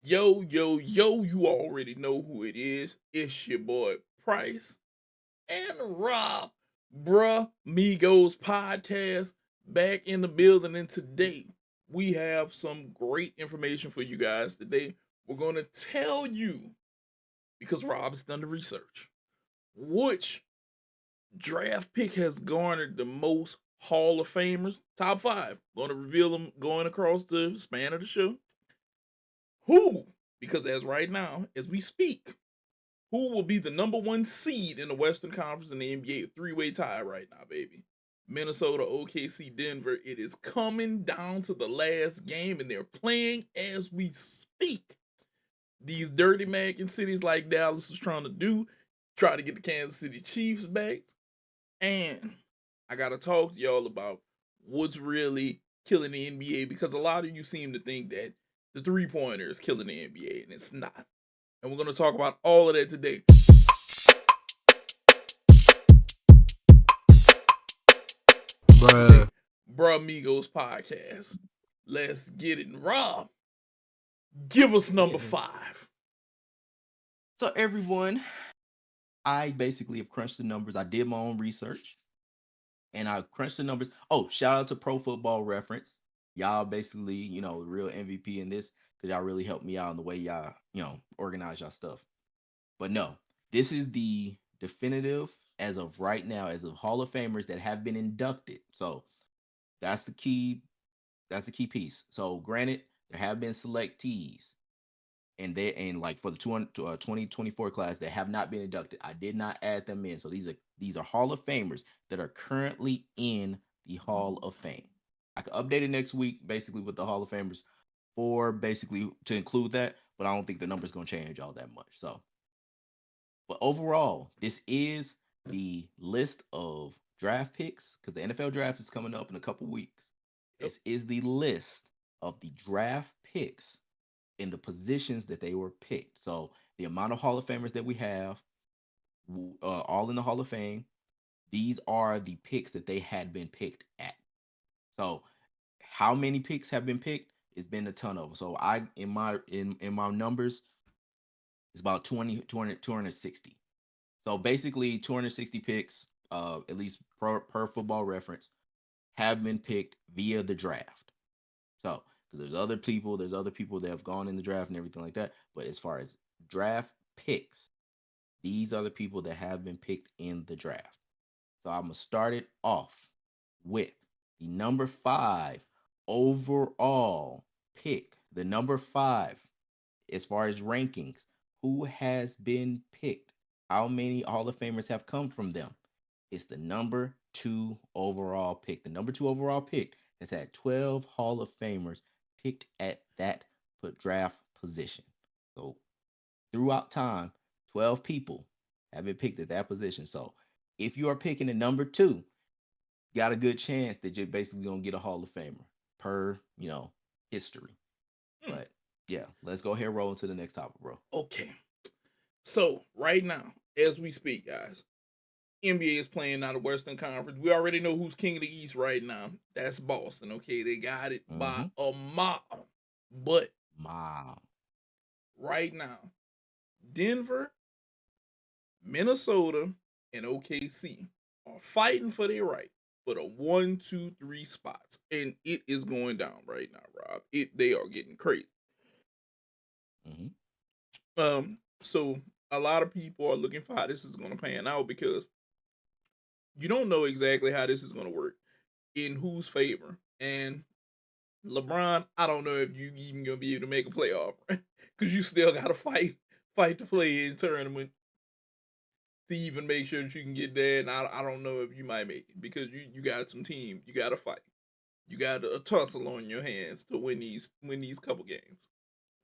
Yo, yo, yo, you already know who it is. It's your boy Price and Rob, bruh, Migos podcast back in the building. And today we have some great information for you guys. Today we're going to tell you, because Rob's done the research, which draft pick has garnered the most Hall of Famers. Top five. Going to reveal them going across the span of the show. Who? Because as right now, as we speak, who will be the number one seed in the Western Conference in the NBA? Three-way tie right now, baby. Minnesota, OKC, Denver. It is coming down to the last game, and they're playing as we speak. These dirty American cities like Dallas was trying to do, try to get the Kansas City Chiefs back. And I gotta talk to y'all about what's really killing the NBA, because a lot of you seem to think that the three-pointer is killing the NBA, and it's not. And we're gonna talk about all of that today. Today, Bruh. Bruh Amigos podcast. Let's get it. Rob, give us number Yes. five. So everyone, I basically have crunched the numbers. I did my own research and I crunched the numbers. Oh, shout out to Pro Football Reference. Y'all basically, the real MVP in this because y'all really helped me out in the way y'all, organize y'all stuff. But no, this is the definitive as of right now, as of Hall of Famers that have been inducted. So that's the key. That's the key piece. So granted, there have been selectees and like for the 2024 class that have not been inducted. I did not add them in. So these are Hall of Famers that are currently in the Hall of Fame. I can update it next week basically with the Hall of Famers for basically to include that, but I don't think the number's going to change all that much. So, but overall, this is the list of draft picks because the NFL draft is coming up in a couple weeks. Yep. This is the list of the draft picks in the positions that they were picked. So the amount of Hall of Famers that we have, all in the Hall of Fame, these are the picks that they had been picked at. So how many picks have been picked? It's been a ton of them. So I in my numbers, it's about 260. So basically 260 picks, at least per football reference, have been picked via the draft. So, because there's other people that have gone in the draft and everything like that. But as far as draft picks, these are the people that have been picked in the draft. So I'm gonna start it off with the number 5 overall pick. The number 5, as far as rankings, who has been picked? How many Hall of Famers have come from them? It's the number 2 overall pick. The number 2 overall pick has had 12 Hall of Famers picked at that draft position. So throughout time, 12 people have been picked at that position. So if you are picking the number 2, got a good chance that you're basically gonna get a Hall of Famer per, history. Hmm. But yeah, let's go ahead and roll into the next topic, bro. Okay. So right now, as we speak, guys, NBA is playing out of Western Conference. We already know who's king of the East right now. That's Boston. Okay, they got it by Mm-hmm. a mile. But Mom. right now, Denver, Minnesota, and OKC are fighting for their right for the 1, 2, 3 spots, and it is going down right now, Rob. They are getting crazy. Mm-hmm. So a lot of people are looking for how this is going to pan out, because you don't know exactly how this is going to work in whose favor. And LeBron, I don't know if you even gonna be able to make a playoff, right? Because you still got to fight to play in tournament to even make sure that you can get there. And I don't know if you might make it, because you got some team you got to fight. You got a tussle on your hands to win these couple games.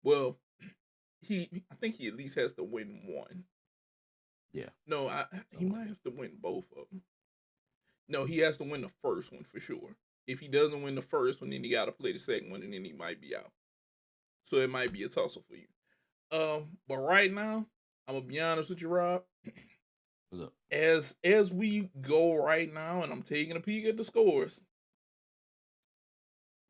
Well, I think he at least has to win one. Yeah. No, he Something like might that. have to win both of them. No, he has to win the first one for sure. If he doesn't win the first one, then he got to play the second one, and then he might be out. So it might be a tussle for you. But right now, I'm gonna be honest with you, Rob. What's up? As we go right now, and I'm taking a peek at the scores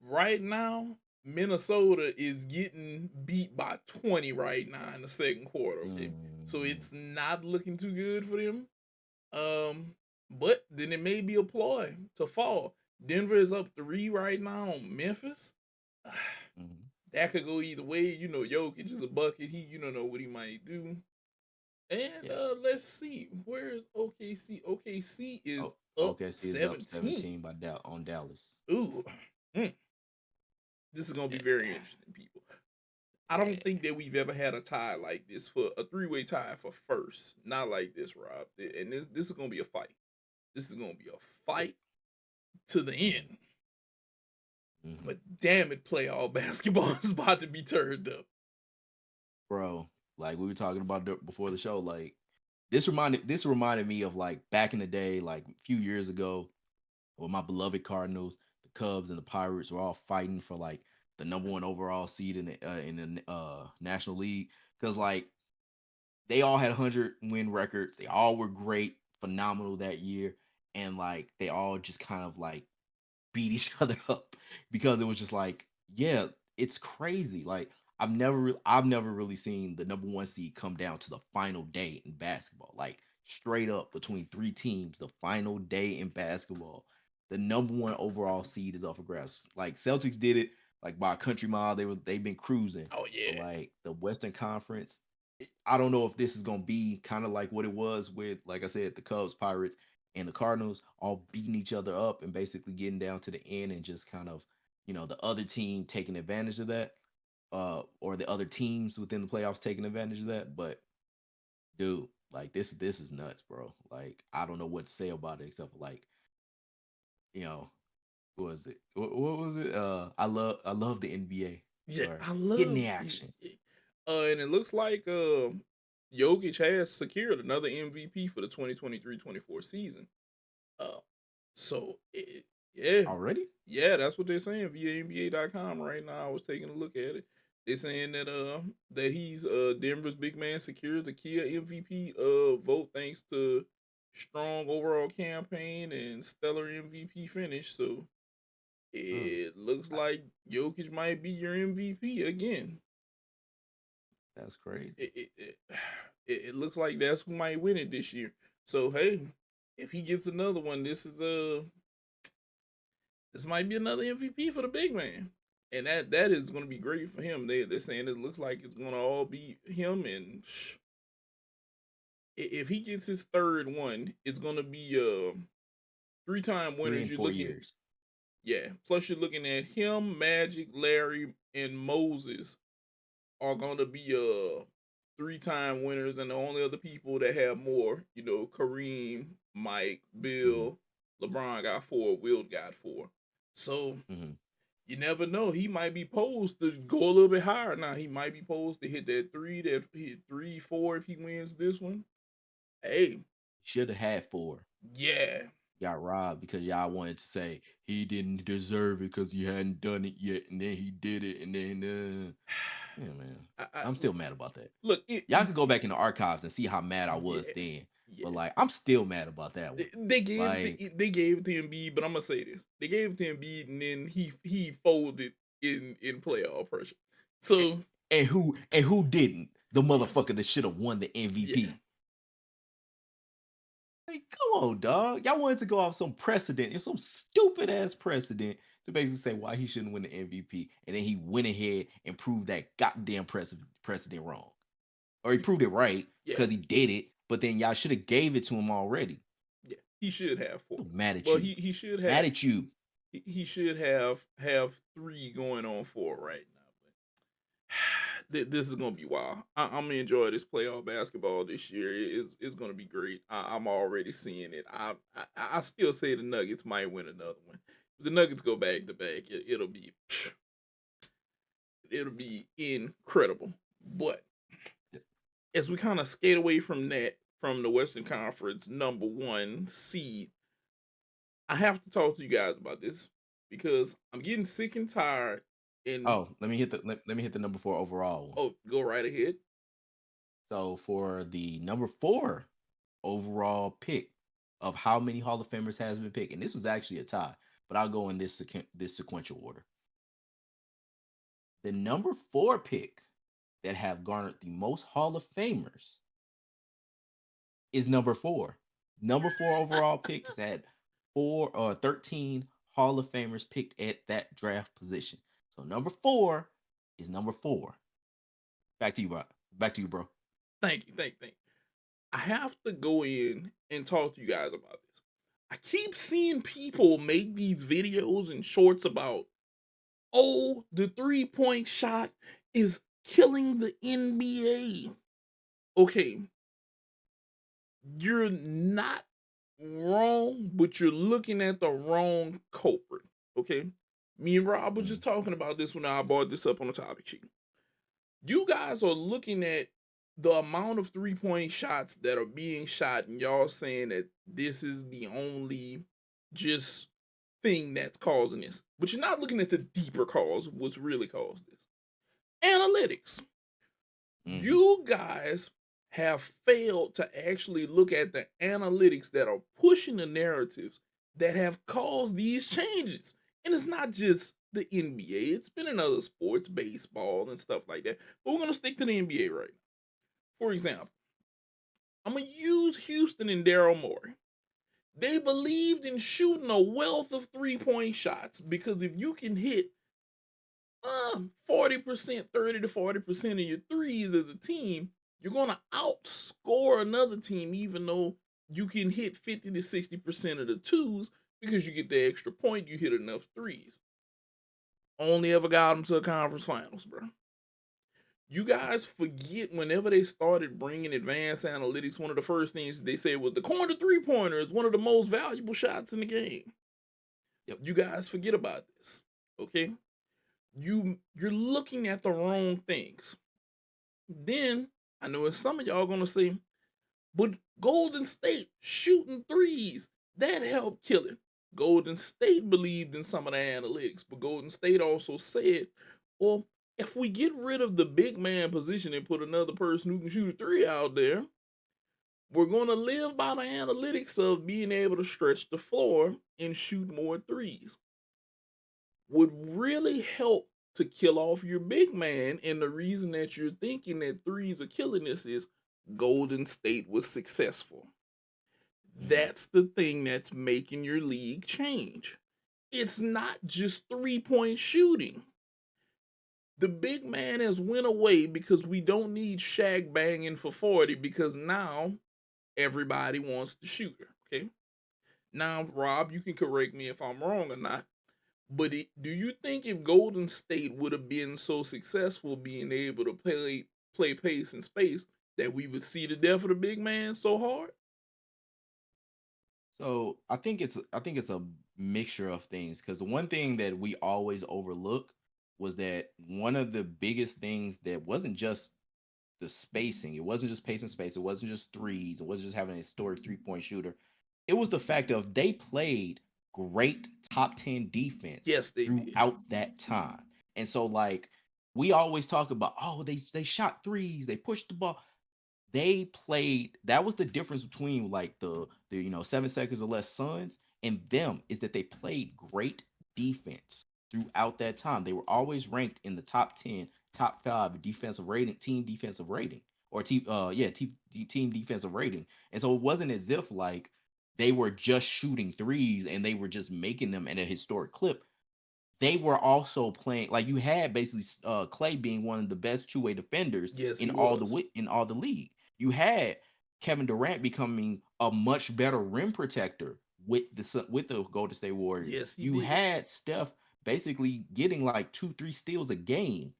right now. Minnesota is getting beat by 20 right now in the second quarter. Okay, so Mm, it's not looking too good for them. Um, but then it may be a ploy to fall. Denver is up 3 right now on Memphis. mhm. That could go either way. You know, Jokic is a bucket. You don't know what he might do. And Yeah. let's see, where's OKC? OKC is Oh, up OKC is up 17. 17 by on Dallas. Ooh, mm, this is gonna be Yeah. very interesting, people. I Yeah. don't think that we've ever had a tie like this for a three-way tie for first. Not like this, Rob. And this is gonna be a fight. This is gonna be a fight to the Mm-hmm. end. Mm-hmm. But damn it, playoff basketball is about to be turned up. Bro, like we were talking about before the show, like this reminded me of like back in the day, like a few years ago, when my beloved Cardinals, the Cubs, and the Pirates were all fighting for like the number one overall seed in the National League, because like they all had 100 win records, they all were great, phenomenal that year, and like they all just kind of like beat each other up because it was just like, yeah, it's crazy. Like I've never really seen the number one seed come down to the final day in basketball. Like straight up between three teams, the final day in basketball, the number one overall seed is up for grabs. Like Celtics did it like by a country mile. They've been cruising, Oh but yeah. like the Western Conference, I don't know if this is gonna be kind of like what it was with, like I said, the Cubs, Pirates, and the Cardinals all beating each other up and basically getting down to the end and just kind of, the other team taking advantage of that, or the other teams within the playoffs taking advantage of that. But dude, like this is nuts, bro. Like I don't know what to say about it except for like, you know, what was it? What was it? I love the NBA. Yeah, Or I getting love the action. NBA. And it looks like Jokic has secured another MVP for the 2023-24 season. Uh, so yeah, Already? yeah, that's what they're saying via NBA.com right now. I was taking a look at it. They're saying that he's Denver's big man secures a Kia MVP vote thanks to strong overall campaign and stellar MVP finish. So Mm, it looks uh, like Jokic might be your MVP again. that's crazy. It looks like that's who might win it this year. So hey, if he gets another one, this might be another MVP for the big man, and that is going to be great for him. They're saying it looks like it's going to all be him, and if he gets his third one, it's going to be three-time Three winners. and You're four looking, years. yeah. Plus you're looking at him, Magic, Larry, and Moses are going to be three-time winners, and the only other people that have more, Kareem, Mike, Hmm. Bill, LeBron got four, Wilt got four. So Hmm. you never know. He might be posed to go a little bit higher now. He might be posed to hit that hit 3, 4 if he wins this one. Hey, Should have had four. yeah. Got robbed because y'all wanted to say he didn't deserve it because he hadn't done it yet, and then he did it, and then yeah, man, I I'm still mad about that. look. Y'all could go back in the archives and see how mad I was Yeah, then, but yeah. like I'm still mad about that one. They gave Like, they gave it to Embiid, but I'm gonna say this: they gave it to Embiid, and then he folded in playoff pressure. a- So and who didn't? The yeah, motherfucker that should have won the yeah, MVP. Like, come on, dog. Y'all wanted to go off some precedent. It's some stupid ass precedent to basically say why he shouldn't win the MVP, and then he went ahead and proved that goddamn precedent wrong, or he proved it right yeah, because he did it. But then y'all should have gave it to him already. yeah. He should have four. I'm mad at Well, you. he should Mad have at you. he should have three going on four right now. But this is gonna be wild. I'm gonna enjoy this playoff basketball this year. It's gonna be great. I'm already seeing it. I still say the Nuggets might win another one. If the Nuggets go back to back, it'll be incredible. But as we kind of skate away from that, from the Western Conference number one seed, I have to talk to you guys about this because I'm getting sick and tired. And Oh, let me hit the number four overall one. oh, go right ahead. So for the number four overall pick of how many Hall of Famers has been picked, and this was actually a tie, but I'll go in this sequential order. The number 4 pick that have garnered the most Hall of Famers is number 4. Number 4 overall pick has had 13 Hall of Famers picked at that draft position. So number 4 is number 4. Back to you, bro. Back to you, bro. Thank you. I have to go in and talk to you guys about this. I keep seeing people make these videos and shorts about, oh, the 3-point shot is killing the NBA. Okay, you're not wrong, but you're looking at the wrong culprit. Okay, me and Rob was Mm. just talking about this when I brought this up on the topic sheet. You guys are looking at the amount of 3-point shots that are being shot, and y'all saying that this is the only just thing that's causing this. But you're not looking at the deeper cause, what's really caused this. Analytics. Mm-hmm. You guys have failed to actually look at the analytics that are pushing the narratives that have caused these changes. And it's not just the NBA, it's been in other sports, baseball, and stuff like that. But we're going to stick to the NBA right now. For example, I'm going to use Houston and Daryl Morey. They believed in shooting a wealth of 3-point shots because if you can hit 40%, 30 to 40% of your threes as a team, you're going to outscore another team, even though you can hit 50 to 60% of the twos because you get the extra point, you hit enough threes. Only ever got them to a conference finals, bro. You guys forget whenever they started bringing advanced analytics, one of the first things they said was the corner 3-pointer is one of the most valuable shots in the game. Yep. You guys forget about this, okay? You're looking at the wrong things. Then I know some of y'all gonna say, but Golden State shooting threes that helped kill it. Golden State believed in some of the analytics, but Golden State also said, well, if we get rid of the big man position and put another person who can shoot a three out there, we're going to live by the analytics of being able to stretch the floor and shoot more threes. Would really help to kill off your big man. And the reason that you're thinking that threes are killing this is Golden State was successful. Mm-hmm. That's the thing that's making your league change. It's not just 3-point shooting. The big man has went away because we don't need Shaq banging for 40 because now everybody wants the shooter. Okay. Now, Rob, you can correct me if I'm wrong or not. But do you think if Golden State would have been so successful being able to play pace and space that we would see the death of the big man so hard? So I think it's a mixture of things because the one thing that we always overlook was that one of the biggest things that wasn't just the spacing, it wasn't just pace and space, it wasn't just threes, it wasn't just having a historic 3-point shooter. It was the fact of they played great top 10 defense Yes, they did. throughout that time. And so like we always talk about, oh, they shot threes, they pushed the ball. They played, that was the difference between like the 7 seconds or less Suns and them, is that they played great defense throughout that time. They were always ranked in the top 10, top 5 defensive rating, team defensive rating, or team defensive rating. And so it wasn't as if like they were just shooting threes and they were just making them at a historic clip. They were also playing, like, you had basically Clay being one of the best two-way defenders Yes, in he was. all the league. You had Kevin Durant becoming a much better rim protector with the Golden State Warriors. Yes, he You did. had Steph basically getting like 2 3 steals a game.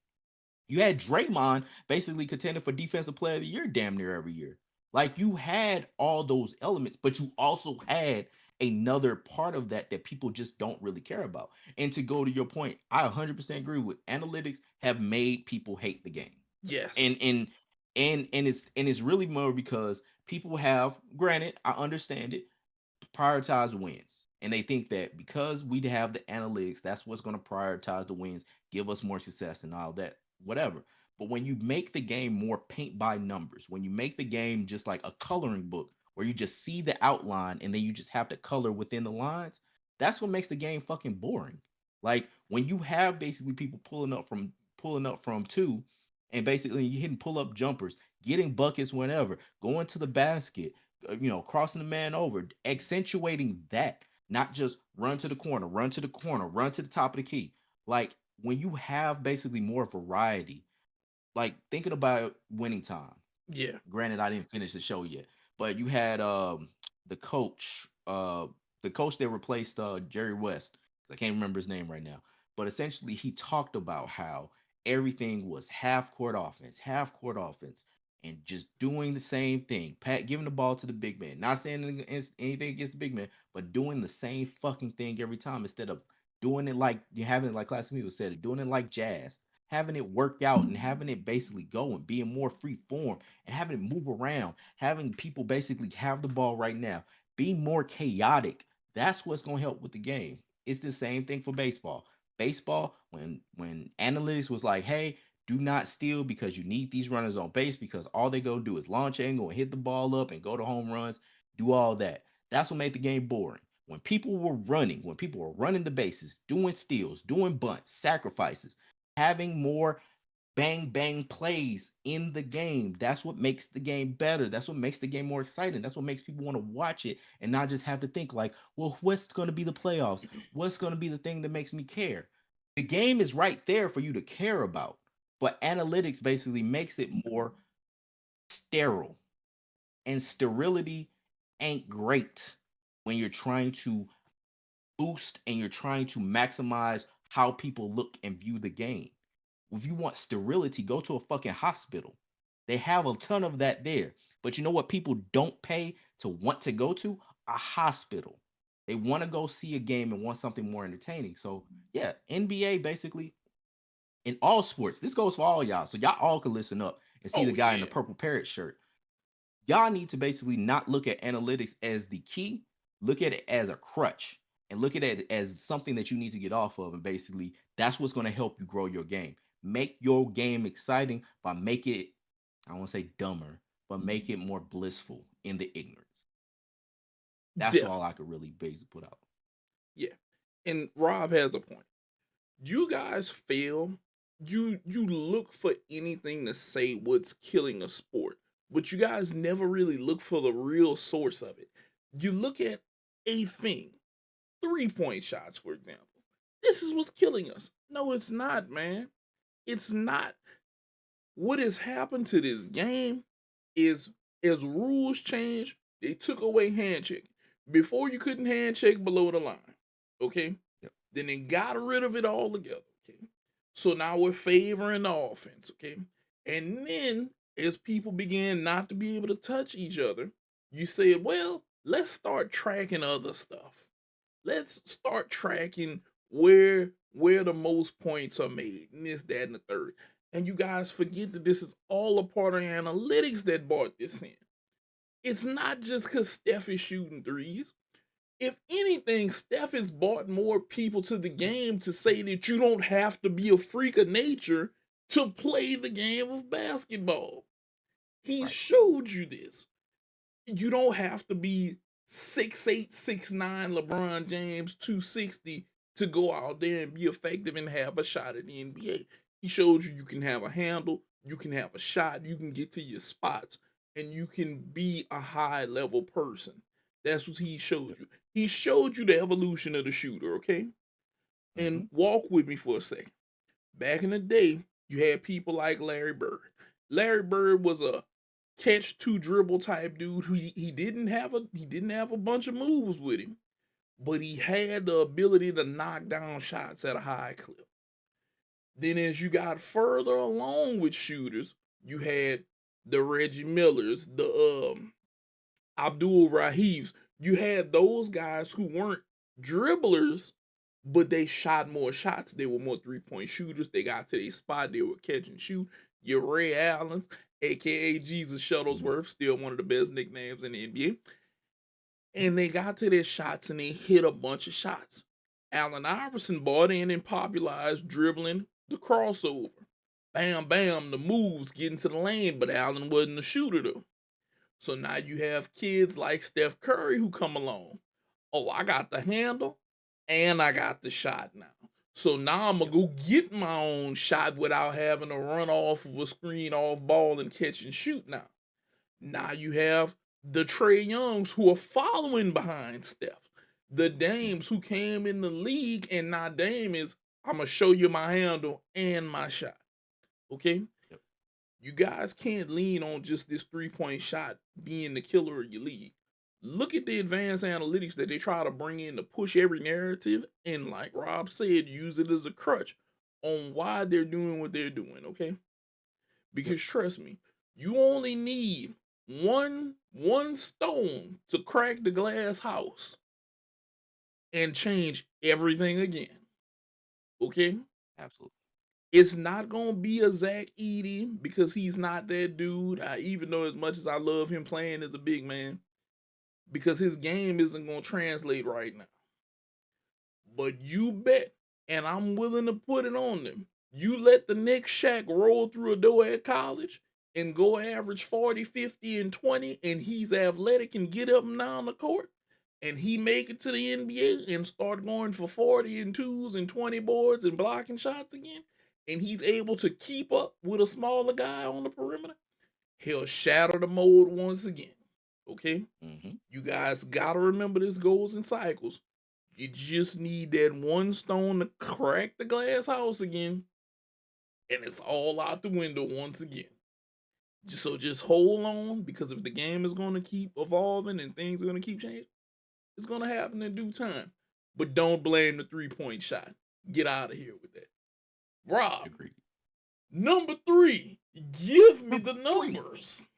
You had Draymond basically contending for defensive player of the year damn near every year. Like, you had all those elements, but you also had another part of that that people just don't really care about. And to go to your point, I 100% agree with analytics have made people hate the game. Yes. And it's really more because people have, granted, I understand it, prioritize wins. And they think that because we have the analytics, that's what's going to prioritize the wins, give us more success and all that, whatever. But when you make the game more paint by numbers, when you make the game just like a coloring book where you just see the outline and then you just have to color within the lines, that's what makes the game fucking boring. Like when you have basically people pulling up from pulling up from two, and basically you hitting pull up jumpers, getting buckets whenever, going to the basket, crossing the man over, accentuating that, not just run to the corner, run to the corner, run to the top of the key. Like when you have basically more variety, like thinking about winning time. Yeah. Granted, I didn't finish the show yet, but you had the coach, the coach that replaced Jerry West. I can't remember his name right now, but essentially he talked about how everything was half court offense, and just doing the same thing. Pat giving the ball to the big man, not saying anything against the big man, but doing the same fucking thing every time instead of doing it like you having it like classic music said, doing it like jazz, having it work out and having it basically go and being more free form and having it move around, having people basically have the ball right now, be more chaotic. That's what's going to help with the game. It's the same thing for baseball. Baseball, when analytics was like, hey, do not steal because you need these runners on base because all they go do is launch angle and hit the ball up and go to home runs, do all that. That's what made the game boring. When people were running the bases, doing steals, doing bunts, sacrifices, having more bang bang plays in the game. That's what makes the game better. That's what makes the game more exciting. That's what makes people want to watch it and not just have to think like, well, what's going to be the playoffs? What's going to be the thing that makes me care? The game is right there for you to care about, but analytics basically makes it more sterile. And sterility ain't great when you're trying to boost and you're trying to maximize how people look and view the game. If you want sterility, go to a fucking hospital. They have a ton of that there. But you know what people don't pay to want to go to? A hospital. They want to go see a game and want something more entertaining. So, yeah, NBA basically in all sports. This goes for all y'all. So y'all all can listen up and see the Oh guy in the yeah. purple parrot shirt. Y'all need to basically not look at analytics as the key, look at it as a crutch and look at it as something that you need to get off of. And basically, that's what's going to help you grow your game. Make your game exciting by make it, I won't say dumber, but make it more blissful in the ignorance. That's all Definitely. I could really basically put out. Yeah. And Rob has a point. You guys feel you look for anything to say what's killing a sport, but you guys never really look for the real source of it. You look at a thing, 3-point shots, for example. This is what's killing us. No, it's not, man. It's not. What has happened to this game is as rules change, they took away handshake. Before you couldn't handshake below the line. Okay? Yep. Then they got rid of it altogether. Okay. So now we're favoring the offense. Okay. And then as people began not to be able to touch each other, you said, well, let's start tracking other stuff. Let's start tracking where the most points are made, and this, that, and the third. And you guys forget that this is all a part of analytics that brought this in. It's not just because Steph is shooting threes. If anything, Steph has brought more people to the game to say that you don't have to be a freak of nature to play the game of basketball. He Right. showed you this. You don't have to be 6'8", 6'9", LeBron James, 260 to go out there and be effective and have a shot at the NBA. He showed you can have a handle, you can have a shot, you can get to your spots, and you can be a high level person. That's what he showed Yep. you. He showed you the evolution of the shooter, okay? Mm-hmm. And walk with me for a second. Back in the day, you had people like Larry Bird. Larry Bird was a catch two dribble type dude who he didn't have a bunch of moves with him, but he had the ability to knock down shots at a high clip. Then as you got further along with shooters, you had the Reggie Millers, the Abdul Raheefs. You had those guys who weren't dribblers, but they shot more shots. They were more 3-point shooters. They got to their spot. They were catch and shoot. Your Ray Allens, aka Jesus Mm-hmm. Shuttlesworth, still one of the best nicknames in the NBA. And they got to their shots and they hit a bunch of shots. Allen Iverson bought in and popularized dribbling the crossover. Bam, bam, the moves getting to the lane, but Allen wasn't a shooter though. So now you have kids like Steph Curry who come along. Oh, I got the handle and I got the shot now. So now I'm gonna Yep. go get my own shot without having to run off of a screen off ball and catch and shoot now. Now you have the Trey Youngs who are following behind Steph. The Mhm. Dames who came in the league, and now Dame is, I'm gonna show you my handle and my shot. Okay? Yep. You guys can't lean on just this 3-point shot being the killer of your league. Look at the advanced analytics that they try to bring in to push every narrative, and like Rob said, use it as a crutch on why they're doing what they're doing, okay? Yep. Because trust me, you only need one stone to crack the glass house and change everything again. Okay? Absolutely. It's not gonna be a Zach Edey because he's not that dude. Even though as much as I love him playing as a big man, because his game isn't gonna translate right now. But you bet, and I'm willing to put it on them. You let the next Shaq roll through a door at college and go average 40, 50, and 20, and he's athletic and get up and down the court, and he make it to the NBA and start going for 40 and twos and 20 boards and blocking shots again, and he's able to keep up with a smaller guy on the perimeter, he'll shatter the mold once again. Okay? Hmm. You guys gotta remember this goes in cycles. You just need that one stone to crack the glass house again, and it's all out the window once again. So just hold on, because if the game is gonna keep evolving and things are gonna keep changing, it's gonna happen in due time. But don't blame the 3-point shot. Get out of here with that. Rob, Agreed. number 3. Give me Number the three, numbers.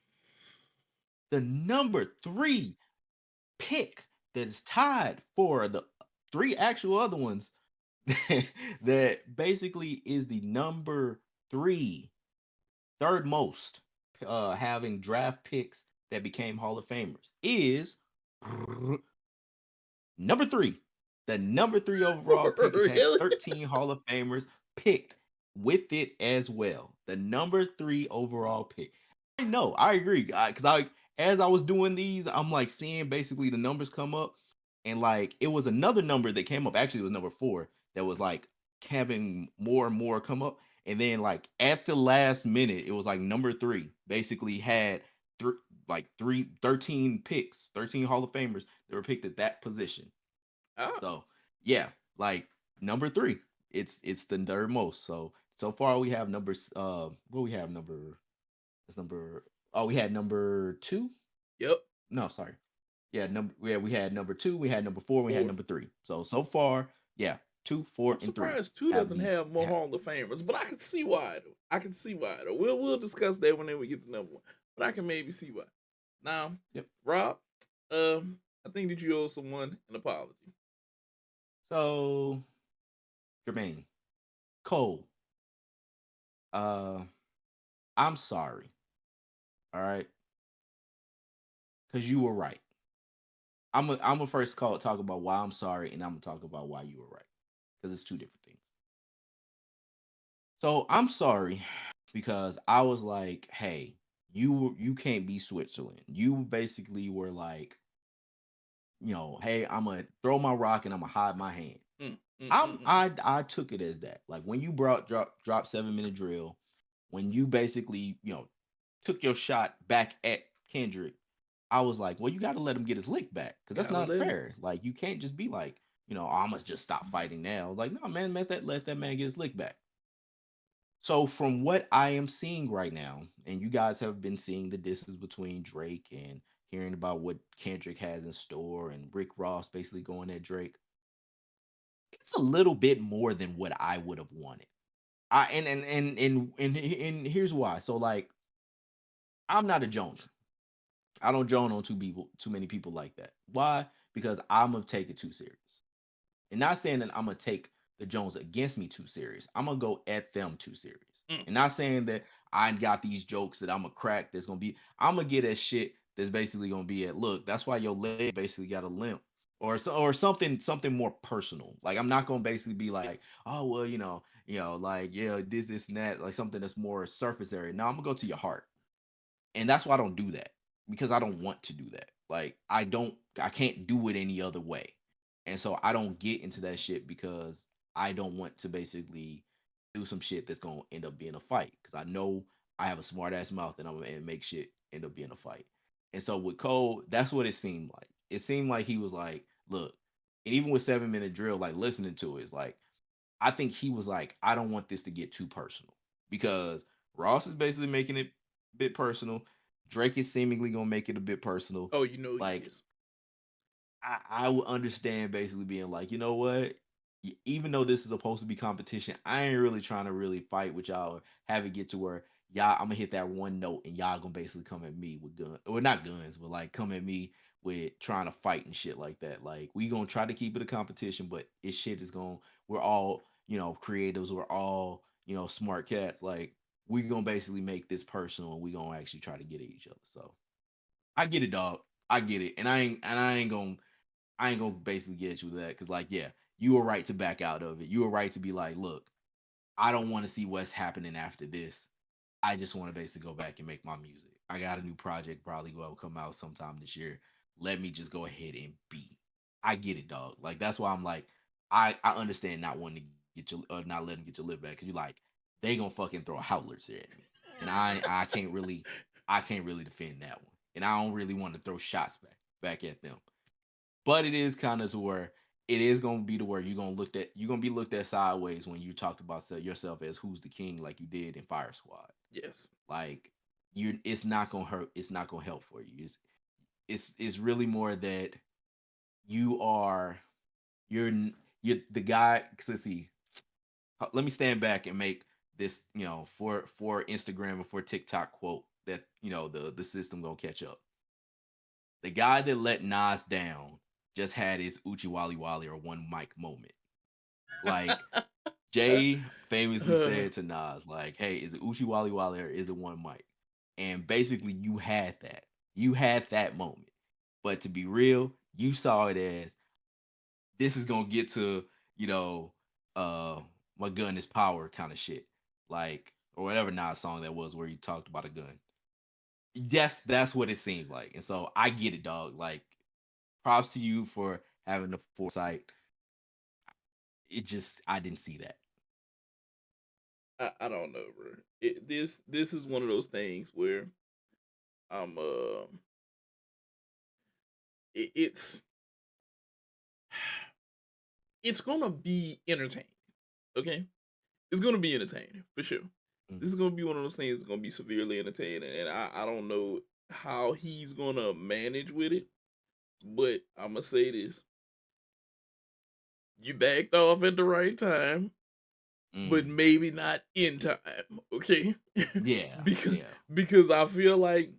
the number three pick that is tied for the three actual other ones that basically is the number three, third most having draft picks that became Hall of Famers is number three. The number three overall pick has had Really? 13 Hall of Famers picked with it as well. The number three overall pick. I know, I agree. Because as I was doing these, I'm like seeing basically the numbers come up. And like it was another number that came up. Actually, it was number four that was like having more and more come up. And then like at the last minute, it was like number three basically had th- like 13 picks, 13 Hall of Famers that were picked at that position. Ah, So yeah, like number three, it's the third most. So far we have numbers. What we have number? It's number. Oh, we had number two. yep. No, sorry. Yeah, number. Yeah, we had number two. We had number four. We had 4. number three. So far, yeah, two, four, I'm and three surprised 2 have doesn't the. have more Ha- Hall of Famers, but I can see why though. I can see why though. We'll discuss that whenever we get to number 1. But I can maybe see why. Now, yep. Rob, I think that you owe someone an apology. So Jermaine Cole, uh, I'm sorry. All right, because you were right. I'm a first call talk about why I'm sorry, and I'm gonna talk about why you were right because it's two different things. So I'm sorry because I was like, hey, you can't be Switzerland. You basically were like, hey, I'm gonna throw my rock and I'm gonna hide my hand. Mm, mm, mm, I'm mm, mm. I took it as that. Like when you brought drop 7 minute drill, when you basically took your shot back at Kendrick, I was like, well, you got to let him get his lick back because that's Gotta not let him. fair. Like you can't just be like, oh, I must just stop fighting now. Like no, man, let that man get his lick back. So from what I am seeing right now, and you guys have been seeing the distance between Drake and hearing about what Kendrick has in store and Rick Ross basically going at Drake, it's a little bit more than what I would have wanted. I and here's why. So like I'm not a Jones. I don't joan on too many people like that. Why? Because I'm gonna take it too serious. And not saying that I'm gonna take the Jones against me too serious. I'm gonna go at them too serious. Mm. And not saying that I got these jokes that I'm gonna crack that's gonna be, I'm gonna get at shit that's basically gonna be at look, that's why your leg basically got a limp. Or something more personal. Like I'm not gonna basically be Yeah. like, oh well, like yeah, this and that, like something that's more surface area. No, I'm gonna go to your heart. And that's why I don't do that because I don't want to do that. Like I can't do it any other way. And so I don't get into that shit because I don't want to basically do some shit that's gonna end up being a fight because I know I have a smart ass mouth and I'm gonna make shit end up being a fight. And so with Cole, that's what it seemed like. It seemed like he was like, look, and even with 7 Minute Drill, like listening to it, it's like I think he was like, I don't want this to get too personal because Ross is basically making it a bit personal. Drake is seemingly gonna make it a bit personal. Oh, you know he Like is. I would understand basically being like, you know what? Even though this is supposed to be competition, I ain't really trying to really fight with y'all or have it get to where y'all I'm gonna hit that one note and y'all gonna basically come at me with guns or not guns, but like come at me with trying to fight and shit like that. Like we gonna try to keep it a competition, but it shit is going we're all, creatives, we're all, smart cats. Like we gonna basically make this personal and we gonna actually try to get at each other. So I get it, dog. I get it. And I ain't gonna basically get at you with that because, like, yeah, you were right to back out of it. You were right to be like, look, I don't want to see what's happening after this. I just want to basically go back and make my music. I got a new project probably will come out sometime this year. Let me just go ahead and be. I get it, dog. Like that's why I'm like, I understand not wanting to get your not letting get your live back because you like they gonna fucking throw howlers at me, and I can't really defend that one, and I don't really want to throw shots back at them. But it is kind of to where it is gonna be to where you're gonna be looked at sideways when you talked about yourself as who's the king, like you did in Fire Squad. Yes. Like it's not gonna hurt. It's not gonna help for you. It's really more that you are you're you're the guy. Cause let's see. Let me stand back and make this for Instagram and for TikTok quote that the system gonna catch up. The guy that let Nas down just had his Uchi Wally Wally or one mic moment. Like Jay famously said to Nas, like, "Hey, is it Uchi Wally Wally or is it one mic?" And basically, you had that. You had that moment. But to be real, you saw it as this is gonna get to you know, uh, my gun is power kind of shit, like or whatever Nas song that was where he talked about a gun. That's what it seemed like, and so I get it, dog. Like props to you for having the foresight. It just I didn't see that. I don't know, bro. This is one of those things where I'm it's it's gonna be entertaining. Okay, it's gonna be entertaining for sure. Mm, This is gonna be one of those things that's gonna be severely entertaining, and I don't know how he's gonna manage with it. But I'm gonna say this: you backed off at the right time, but mm. maybe not in time. Okay, Yeah, because yeah. because I feel like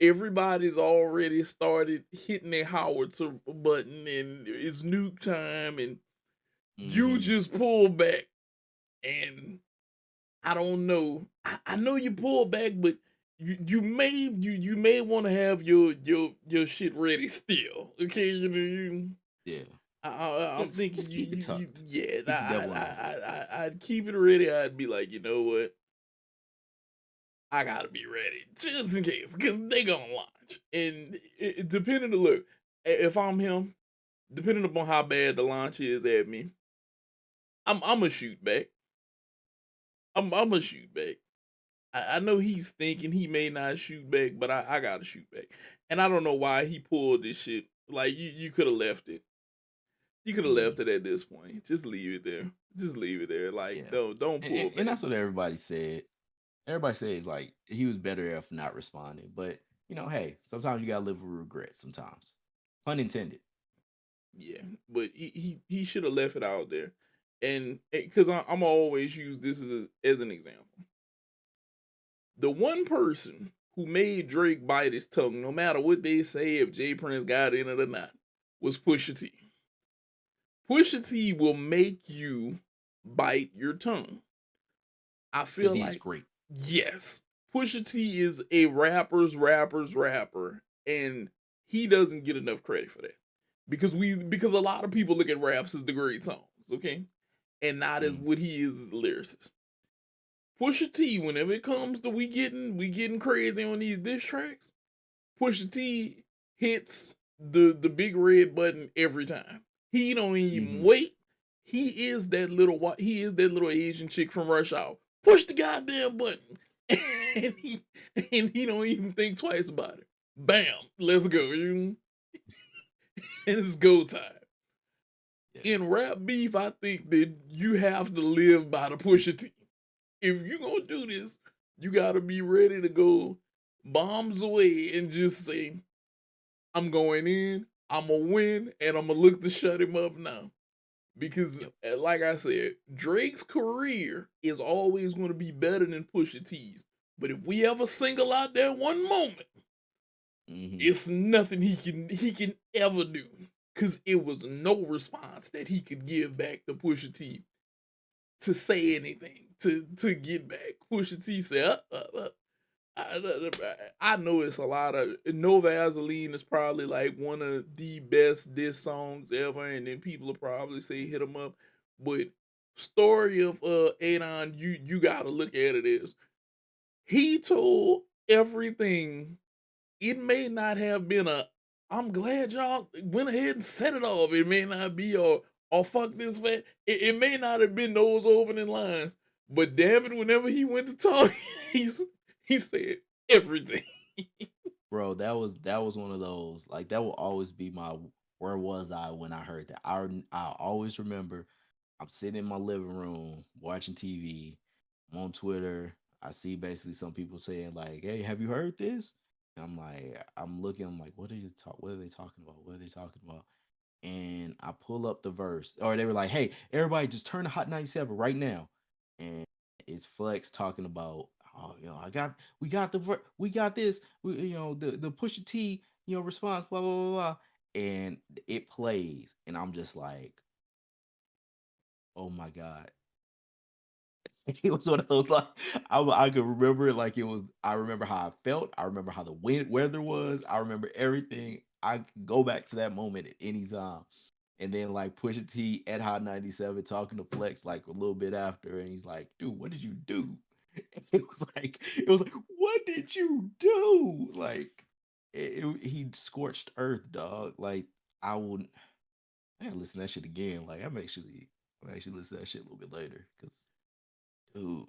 everybody's already started hitting their howitzer button and it's nuke time and you Mm-hmm. just pull back and I don't know. I know you pull back, but you may want to have your shit ready still. Okay, Yeah. I'm thinking Just keep it tucked. yeah. Keep the devil in the book. I'd keep it ready. I'd be like, you know what? I gotta be ready just in case, because they gonna launch. And depending to look, if I'm him, depending upon how bad the launch is at me, I'm a shoot back. I'm a shoot back. I know he's thinking he may not shoot back, but I gotta shoot back. And I don't know why he pulled this shit. Like you could have left it. You could have Mm, left it at this point. Just leave it there. Just leave it there. Like yeah. don't And, pull and, and back. that's what everybody said. Everybody says like he was better off not responding. But hey, sometimes you gotta live with regrets sometimes. Pun intended. Yeah, but he should have left it out there, and because I'm always use this as an example. The one person who made Drake bite his tongue, no matter what they say, if Jay Prince got in it or not, was Pusha T. Pusha T will make you bite your tongue. I Because feel he is like great. yes, Pusha T is a rapper's rapper, and he doesn't get enough credit for that because a lot of people look at raps as the great songs, okay, and not as Mm, what he is as a lyricist. Pusha T, whenever it comes to we getting crazy on these diss tracks, Pusha T hits the big red button every time. He don't even mm-hmm. wait. he is that little he is that little Asian chick from Rush Hour. Push the goddamn button, and he don't even think twice about it. Bam, let's go. And it's go time. Yeah. In rap beef, I think that you have to live by the Pusha T. If you gonna do this, you gotta be ready to go bombs away and just say, I'm going in, I'm gonna win, and I'm gonna look to shut him up now. Because, Yep. like I said, Drake's career is always going to be better than Pusha T's. But if we ever single out that one moment, Hmm. it's nothing he can ever do. Cause it was no response that he could give back to Pusha T to say anything to get back. Pusha T said, I know it's a lot of No Vaseline is probably like one of the best diss songs ever, and then people will probably say hit 'em up. But story of Adon, you gotta look at it as he told everything. It may not have been a I'm glad y'all went ahead and set it off. It may not be or fuck this man. It may not have been those opening lines, but damn it, whenever he went to talk, he's he said everything. Bro, that was one of those, like, that will always be my where was I when I heard that. I always remember I'm sitting in my living room watching TV. I'm on Twitter. I see basically some people saying like, "Hey, have you heard this?" And I'm like, I'm looking. I'm like, What are they talking about? What are they talking about? And I pull up the verse, or they were like, "Hey, everybody, just turn to Hot 97 right now." And it's Flex talking about, "Oh, we got this, the Pusha T, response, blah blah blah blah," and it plays, and I'm just like, "Oh my god." It was one of those, like, I could remember it like it was. I remember how I felt. I remember how the weather was. I remember everything. I could go back to that moment at any time. And then like Pusha T at Hot 97 talking to Flex like a little bit after, and he's like, "Dude, what did you do?" It was like, "What did you do?" Like, he scorched earth, dog. Like, I would, I gotta listen to that shit again. Like, I'm actually listen to that shit a little bit later because, dude,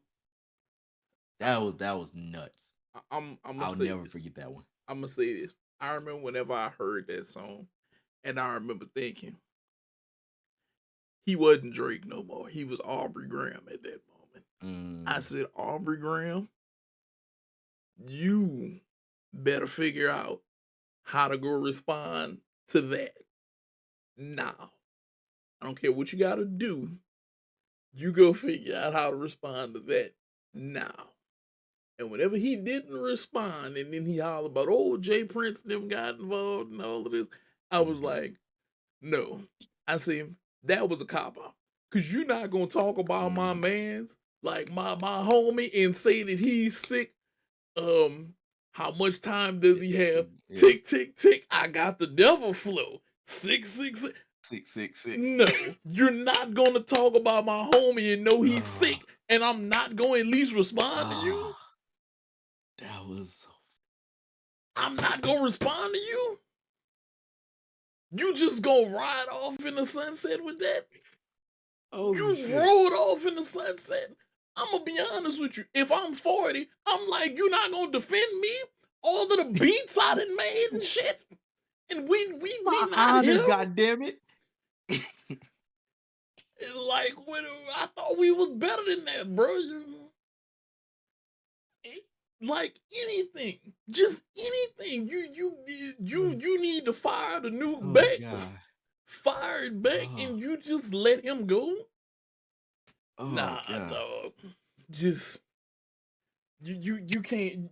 that was nuts. I'm gonna I'll say never this. forget that one. I'm gonna say this. I remember whenever I heard that song, and I remember thinking he wasn't Drake no more. He was Aubrey Graham at that moment. I Mm, said, Aubrey Graham, you better figure out how to go respond to that now. I don't care what you got to do. You go figure out how to respond to that now. And whenever he didn't respond, and then he hollered about, oh, Jay Prince them got involved and all of this, I was mhm, like, no. I said, that was a cop out. Cause you're not gonna talk about my mhm. man's like my homie and say that he's sick. How much time does he have? Yeah, Tick, tick, tick. I got the devil flow. 666. 666. No, you're not gonna talk about my homie and know he's Ah, sick, and I'm not gonna at least respond to you. ah, that was so. I'm not gonna respond to you. You just gonna ride off in the sunset with that? Holy You shit. rode off in the sunset. I'm gonna be honest with you. If I'm 40, I'm like, you're not gonna defend me? All of the beats I done made and shit. And we My not honor, him? goddamn it. Like when I thought we was better than that, bro. Like anything, just anything. You need to fire the nuke Oh back, god. fire it back, Oh, and you just let him go. oh Nah, god. dog. Just you can't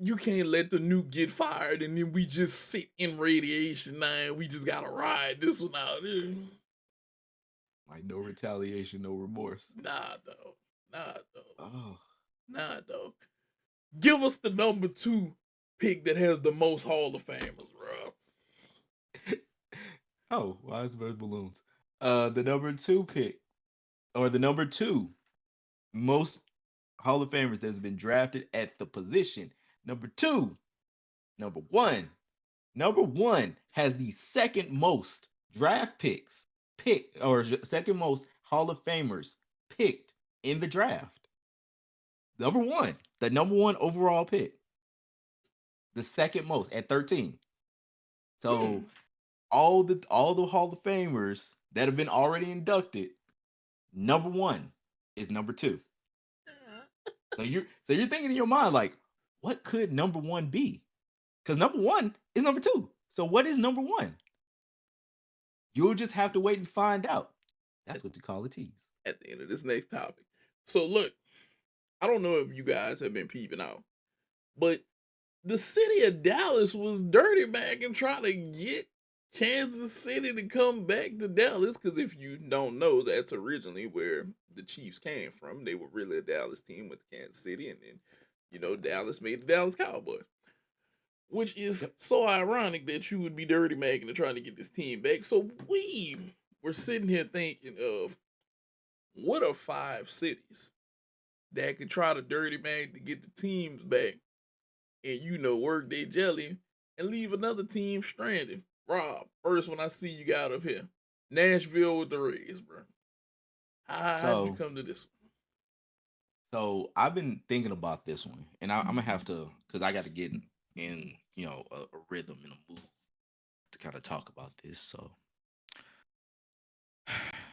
let the nuke get fired and then we just sit in radiation now and we just gotta ride this one out. Like, no retaliation, no remorse. Nah, dog. Nah, dog. Oh. Nah, dog. Give us the number two pick that has the most Hall of Famers, bro. Oh, wise bird balloons. The number two pick, or the number two most Hall of Famers that's been drafted at the position. Number two, number one. Number one has the second most draft picks, second most Hall of Famers picked in the draft. Number one, the number one overall pick, the second most at 13. So Hmm. all the Hall of Famers that have been already inducted, number one is number two. So you're thinking in your mind like, what could number one be? Because number one is number two. So what is number one? You'll just have to wait and find out. At, That's what you call a tease. at the end of this next topic. So look, I don't know if you guys have been peeping out, but the city of Dallas was dirty back and trying to get Kansas City to come back to Dallas. Because if you don't know, that's originally where the Chiefs came from. They were really a Dallas team with Kansas City, and then Dallas made the Dallas Cowboys. Which is Yep. so ironic that you would be dirty making and trying to get this team back. So we were sitting here thinking of what are 5 cities that could try to dirty mag to get the teams back and work their jelly and leave another team stranded. Rob, first one I see you got up here. Nashville with the Rays, bro. How did you So come to this so I've been thinking about this one, and I'm gonna have to because I got to get in a rhythm and a mood to kind of talk about this. So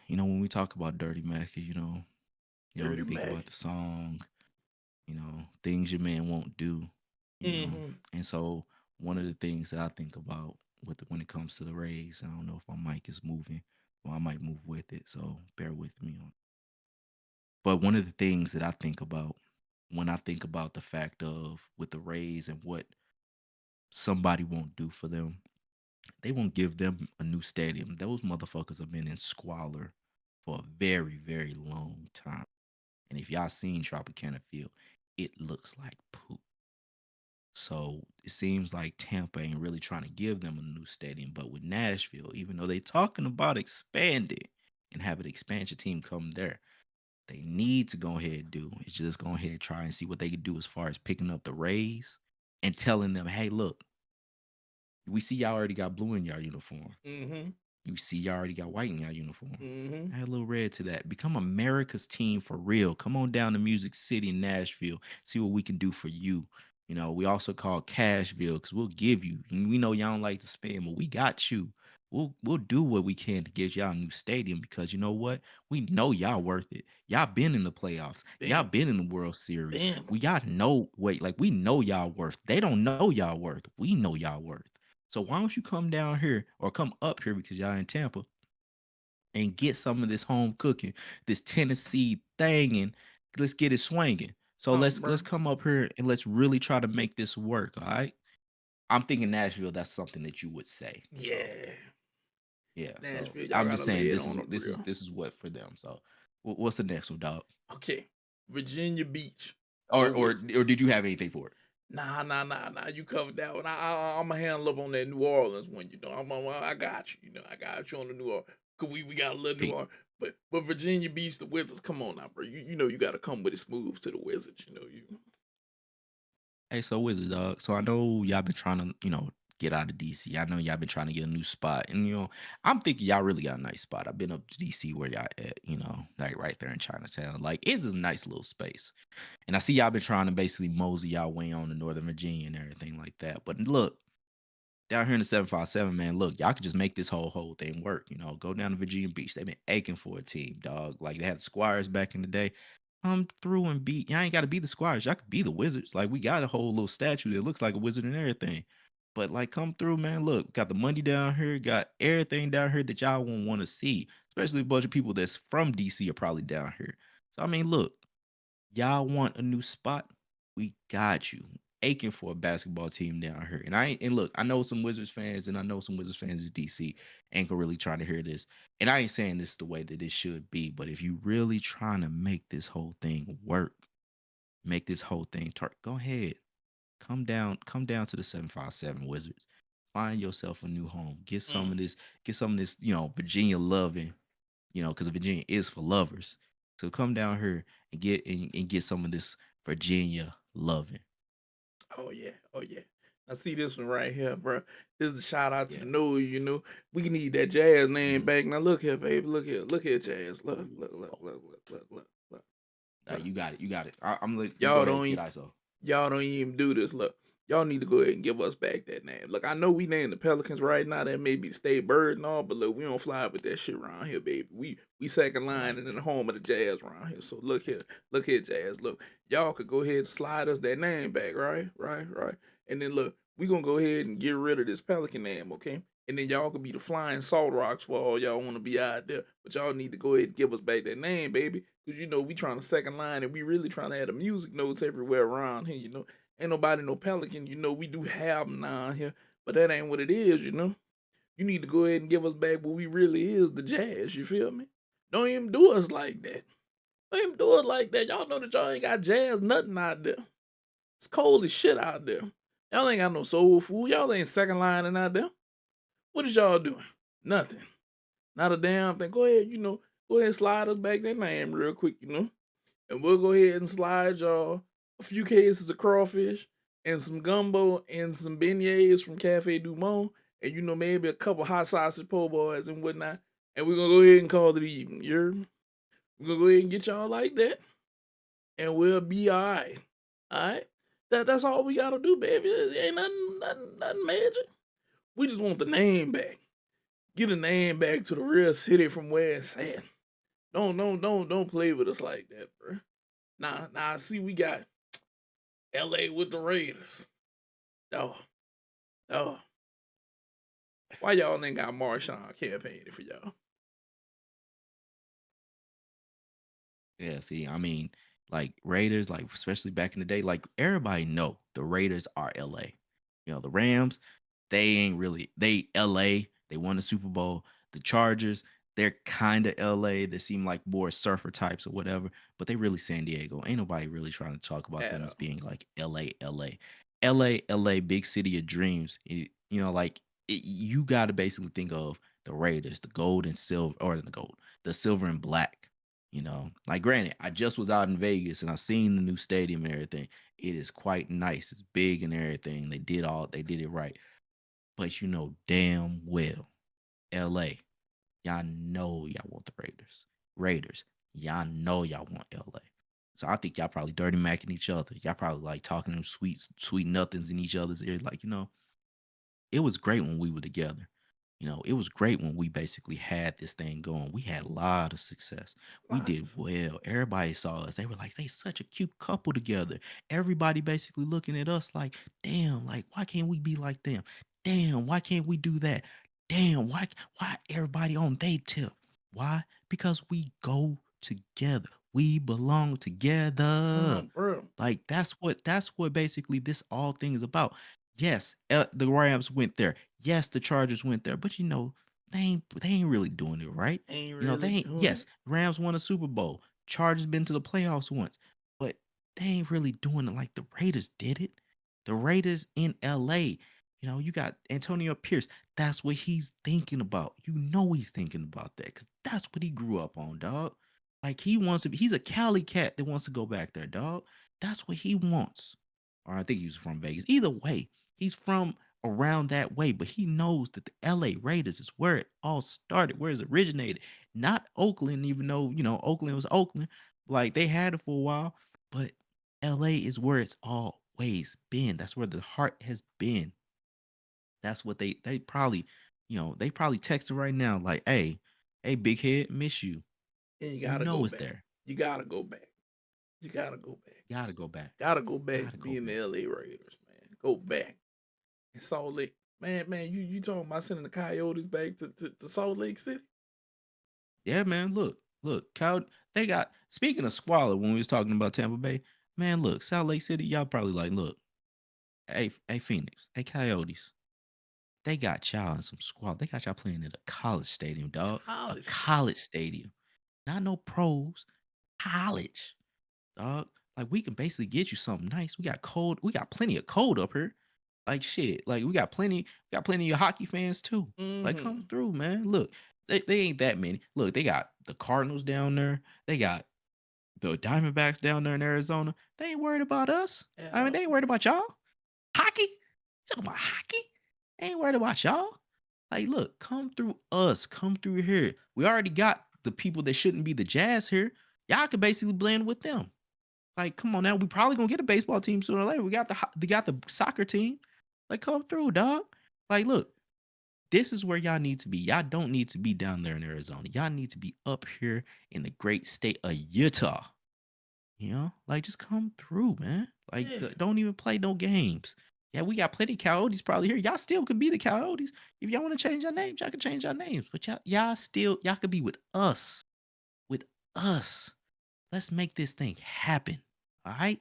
when we talk about Dirty Mackie, we Dirty think Mac? about the song, things your man won't do, you know. Mm-hmm. And so one of the things that I think about when it comes to the Rays, I don't know if my mic is moving, or I might move with it, so bear with me on. But one of the things that I think about when I think about the fact of with the Rays and what somebody won't do for them, they won't give them a new stadium. Those motherfuckers have been in squalor for a very, very long time. And if y'all seen Tropicana Field, it looks like poop. So it seems like Tampa ain't really trying to give them a new stadium. But with Nashville, even though they talking about expanding and have an expansion team come there, they need to go ahead and do is just go ahead and try and see what they can do as far as picking up the Rays and telling them, hey, look, we see y'all already got blue in y'all uniform. Mm-hmm. You see, y'all already got white in y'all uniform. Mm-hmm. Add a little red to that. Become America's team for real. Come on down to Music City in Nashville. See what we can do for you. We also call Cashville because we'll give you. We know y'all don't like to spend, but we got you. We'll do what we can to get y'all a new stadium because you know what? We know y'all worth it. Y'all been in the playoffs. Y'all Bam. been in the World Series. Bam. We got know wait, like we know y'all worth. They don't know y'all worth. We know y'all worth. So why don't you come down here or come up here because y'all in Tampa and get some of this home cooking, this Tennessee thing, and let's get it swinging. So Oh, let's bro. come up here and let's really try to make this work. All right. I'm thinking Nashville. That's something that you would say. So Yeah. yeah. So Nashville, y'all I'm gotta just lay saying it this is on the this is grill. this is what for them. So what's the next one, dog? Okay. Virginia Beach, Or the or or Wizards. did you have anything for it? Nah, nah, nah, nah. You covered that one. I'm going to handle up on that New Orleans one. I got you. I got you on the New Orleans. Cause we got a little New Pete. Orleans. But Virginia Beach, the Wizards. Come on now, bro. You got to come with it smooth to the Wizards. You. Hey, so Wizard dog. So I know y'all been trying to, get out of DC. I know y'all been trying to get a new spot. And I'm thinking y'all really got a nice spot. I've been up to DC where y'all at, like right there in Chinatown. Like it's a nice little space. And I see y'all been trying to basically mosey y'all way on to Northern Virginia and everything like that. But look, down here in the 757, man, look, y'all could just make this whole thing work. Go down to Virginia Beach. They've been aching for a team, dog. Like they had the Squires back in the day. Come through and beat. Y'all ain't got to be the Squires. Y'all could be the Wizards. Like we got a whole little statue that looks like a wizard and everything. But like, come through, man. Look, got the money down here. Got everything down here that y'all won't want to see. Especially a bunch of people that's from DC are probably down here. So I mean, look, y'all want a new spot? We got you. Aching for a basketball team down here. And look, I know some Wizards fans and I know some Wizards fans in DC ain't gonna really trying to hear this. And I ain't saying this is the way that it should be, but if you really trying to make this whole thing work, make this whole thing go ahead. Come down to the 757 Wizards. Find yourself a new home. Mm. Get some of this, Virginia loving, because Virginia is for lovers. So come down here and get some of this Virginia loving. Oh yeah. Oh yeah. I see this one right here, bro. This is a shout out to Yeah. Noah. You know, we need that Jazz name Mhm. back. Now look here, baby. Look here, Jazz. Look, Ooh, look, look, oh, look, look, look, look, look, look. you got it. You got it. I'm let you go Y'all ahead. don't Get e ISO. y'all don't even do this. Look, y'all need to go ahead and give us back that name. Look, I know we named the Pelicans right now. That may be State Bird and all, but look, we don't fly with that shit around here, baby. We second I line like and in that. the home of the Jazz around here. So look here, Jazz. Look, y'all could go ahead and slide us that name back, right, right, right. And then look, we gonna go ahead and get rid of this Pelican name, okay? And then y'all could be the Flying Salt Rocks for all y'all want to be out there. But y'all need to go ahead and give us back that name, baby. Cause you know we trying to second line and we really trying to add the music notes everywhere around here. You know, ain't nobody no Pelican. You know we do have them down here, but that ain't what it is. You know, you need to go ahead and give us back what we really is, the Jazz. You feel me? Don't even do us like that. Don't even do it like that. Y'all know that y'all ain't got jazz nothing out there. It's cold as shit out there. Y'all ain't got no soul food. Y'all ain't second lining out there. What is y'all doing? Nothing. Not a damn thing. Go ahead, you know, go ahead and slide us back that name real quick, you know. And we'll go ahead and slide y'all a few cases of crawfish and some gumbo and some beignets from Cafe Du Monde, and you know maybe a couple hot sausage po' boys and whatnot. And we're gonna go ahead and call it even. We're gonna go ahead and get y'all like that, and we'll be all right. All right. That's all we gotta do, baby. It ain't nothing major. We just want the name back. Get the name back to the real city from where it's at. Don't play with us like that, bro. Nah. See, we got L.A. with the Raiders. Oh, oh. Why y'all ain't got Marshawn campaigning for y'all? Yeah, see, I mean, like Raiders, like especially back in the day, like everybody know the Raiders are LA. You know, the Rams, they ain't really they LA. They won the Super Bowl. The Chargers, they're kind of LA. They seem like more surfer types or whatever, but they really San Diego. Ain't nobody really trying to talk about At them as all. being like LA, big city of dreams. Like you got to basically think of the Raiders, the gold and silver, or the gold, the silver and black. Like granted, I just was out in Vegas and I seen the new stadium and everything. It is quite nice. It's big and everything. They did it right. But you know damn well, LA, y'all know y'all want the Raiders. Raiders, y'all know y'all want LA. So I think y'all probably dirty macking each other. Y'all probably like talking them sweet nothings in each other's ear. Like, it was great when we were together. It was great when we basically had this thing going. We had a lot of success. We did Lots. well. Everybody saw us. They were like, they such a cute couple together. Everybody basically looking at us like, damn, like, why can't we be like them? Damn, why can't we do that? Damn, why everybody on they tip? Why? Because we go together. We belong together. Bro. Like that's what basically this all thing is about. Yes, the Rams went there. Yes, the Chargers went there, but they ain't really doing it right. Ain't They really ain't. doing Yes, it. Rams won a Super Bowl. Chargers been to the playoffs once, but they ain't really doing it like the Raiders did it. The Raiders in L.A. You got Antonio Pierce. That's what he's thinking about. He's thinking about that because that's what he grew up on, dog. Like he wants to be. He's a Cali cat that wants to go back there, dog. That's what he wants. Or I think he was from Vegas. Either way, he's from around that way, but he knows that the LA Raiders is where it all started, where it originated. Not Oakland, even though, Oakland was Oakland. Like they had it for a while, but LA is where it's always been. That's where the heart has been. That's what they probably texting right now, like, hey, big head, miss you. And you You gotta know go it's back. there. You gotta go back. You gotta go back. Gotta go back. Gotta go back Gotta to go being the back. LA Raiders, man. Go back. And Salt Lake. Man, you talking about sending the Coyotes back to Salt Lake City? Yeah, man. Look, they got speaking of squalor when we was talking about Tampa Bay, man, look, Salt Lake City, y'all probably like, look, hey, Phoenix, hey, Coyotes, they got y'all in some squalor. They got y'all playing at a college stadium, dog. A College State. college stadium. Not no pros, college, dog. Like we can basically get you something nice. We got plenty of cold up here. Like shit. Like we got plenty of hockey fans too. Like come Mm-hmm. through, man. Look, they ain't that many. Look, they got the Cardinals down there. They got the Diamondbacks down there in Arizona. They ain't worried about us. At I mean, all. they ain't worried about y'all. Hockey? Talking about hockey? Ain't worried about y'all. Like, look, come through us, come through here. We already got the people that shouldn't be the Jazz here. Y'all can basically blend with them. Like, come on now. We probably gonna get a baseball team sooner or later. We got the soccer team. Like, come through, dog. Like, look, this is where y'all need to be. Y'all don't need to be down there in Arizona. Y'all need to be up here in the great state of Utah. You know, like just come through, man. Like, Yeah, don't even play no games. Yeah, we got plenty of coyotes probably here. Y'all still could be the coyotes. If y'all want to change your names, y'all can change your names. But y'all could be with us. With us. Let's make this thing happen. All right.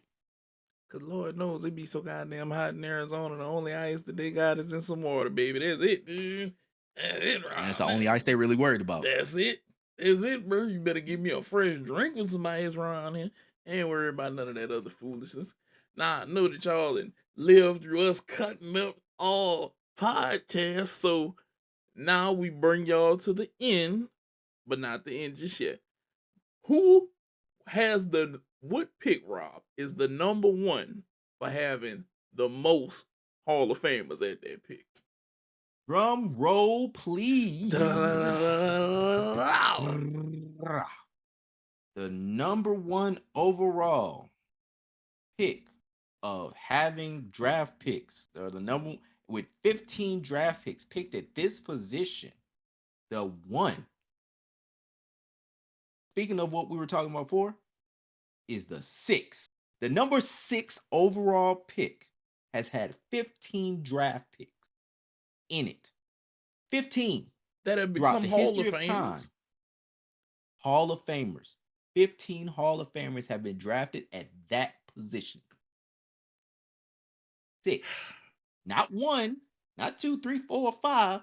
cause Lord knows it be so goddamn hot in Arizona. The only ice that they got is in some water, baby. That's it, dude. That's it, And that's Rob. the only ice they really worried about. That's it. That's it, bro. You better give me a fresh drink with some ice around here. Ain't worry about none of that other foolishness. Now I know that y'all and live through us cutting up all podcasts, so now we bring y'all to the end, but not the end just yet. Who has the what pick, Rob, is the number one for having the most Hall of Famers at that pick? Drum roll, please. The number one overall pick of having draft picks, or the number with 15 draft picks picked at this position, the one, speaking of what we were talking about before, is the six. The number six overall pick has had 15 draft picks in it. 15 That have throughout become the Hall history of of Famers. time. Hall of Famers. 15 Hall of Famers have been drafted at that position. Six. Not one, not two, three, four, or five.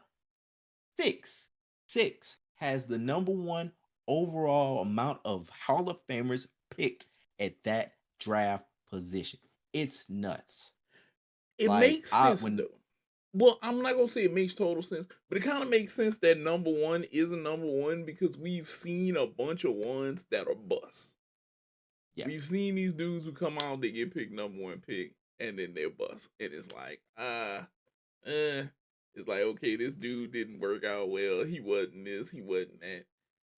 Six. Six has the number one overall amount of Hall of Famers picked at that draft position. It's nuts. It Like makes I sense when though. Well, I'm not gonna say it makes total sense, but it kind of makes sense that number one is a number one because we've seen a bunch of ones that are busts. We've yes. seen these dudes who come out, they get picked number one pick, and then they're bust. And it's like, it's like, okay, this dude didn't work out well. He wasn't this, he wasn't that.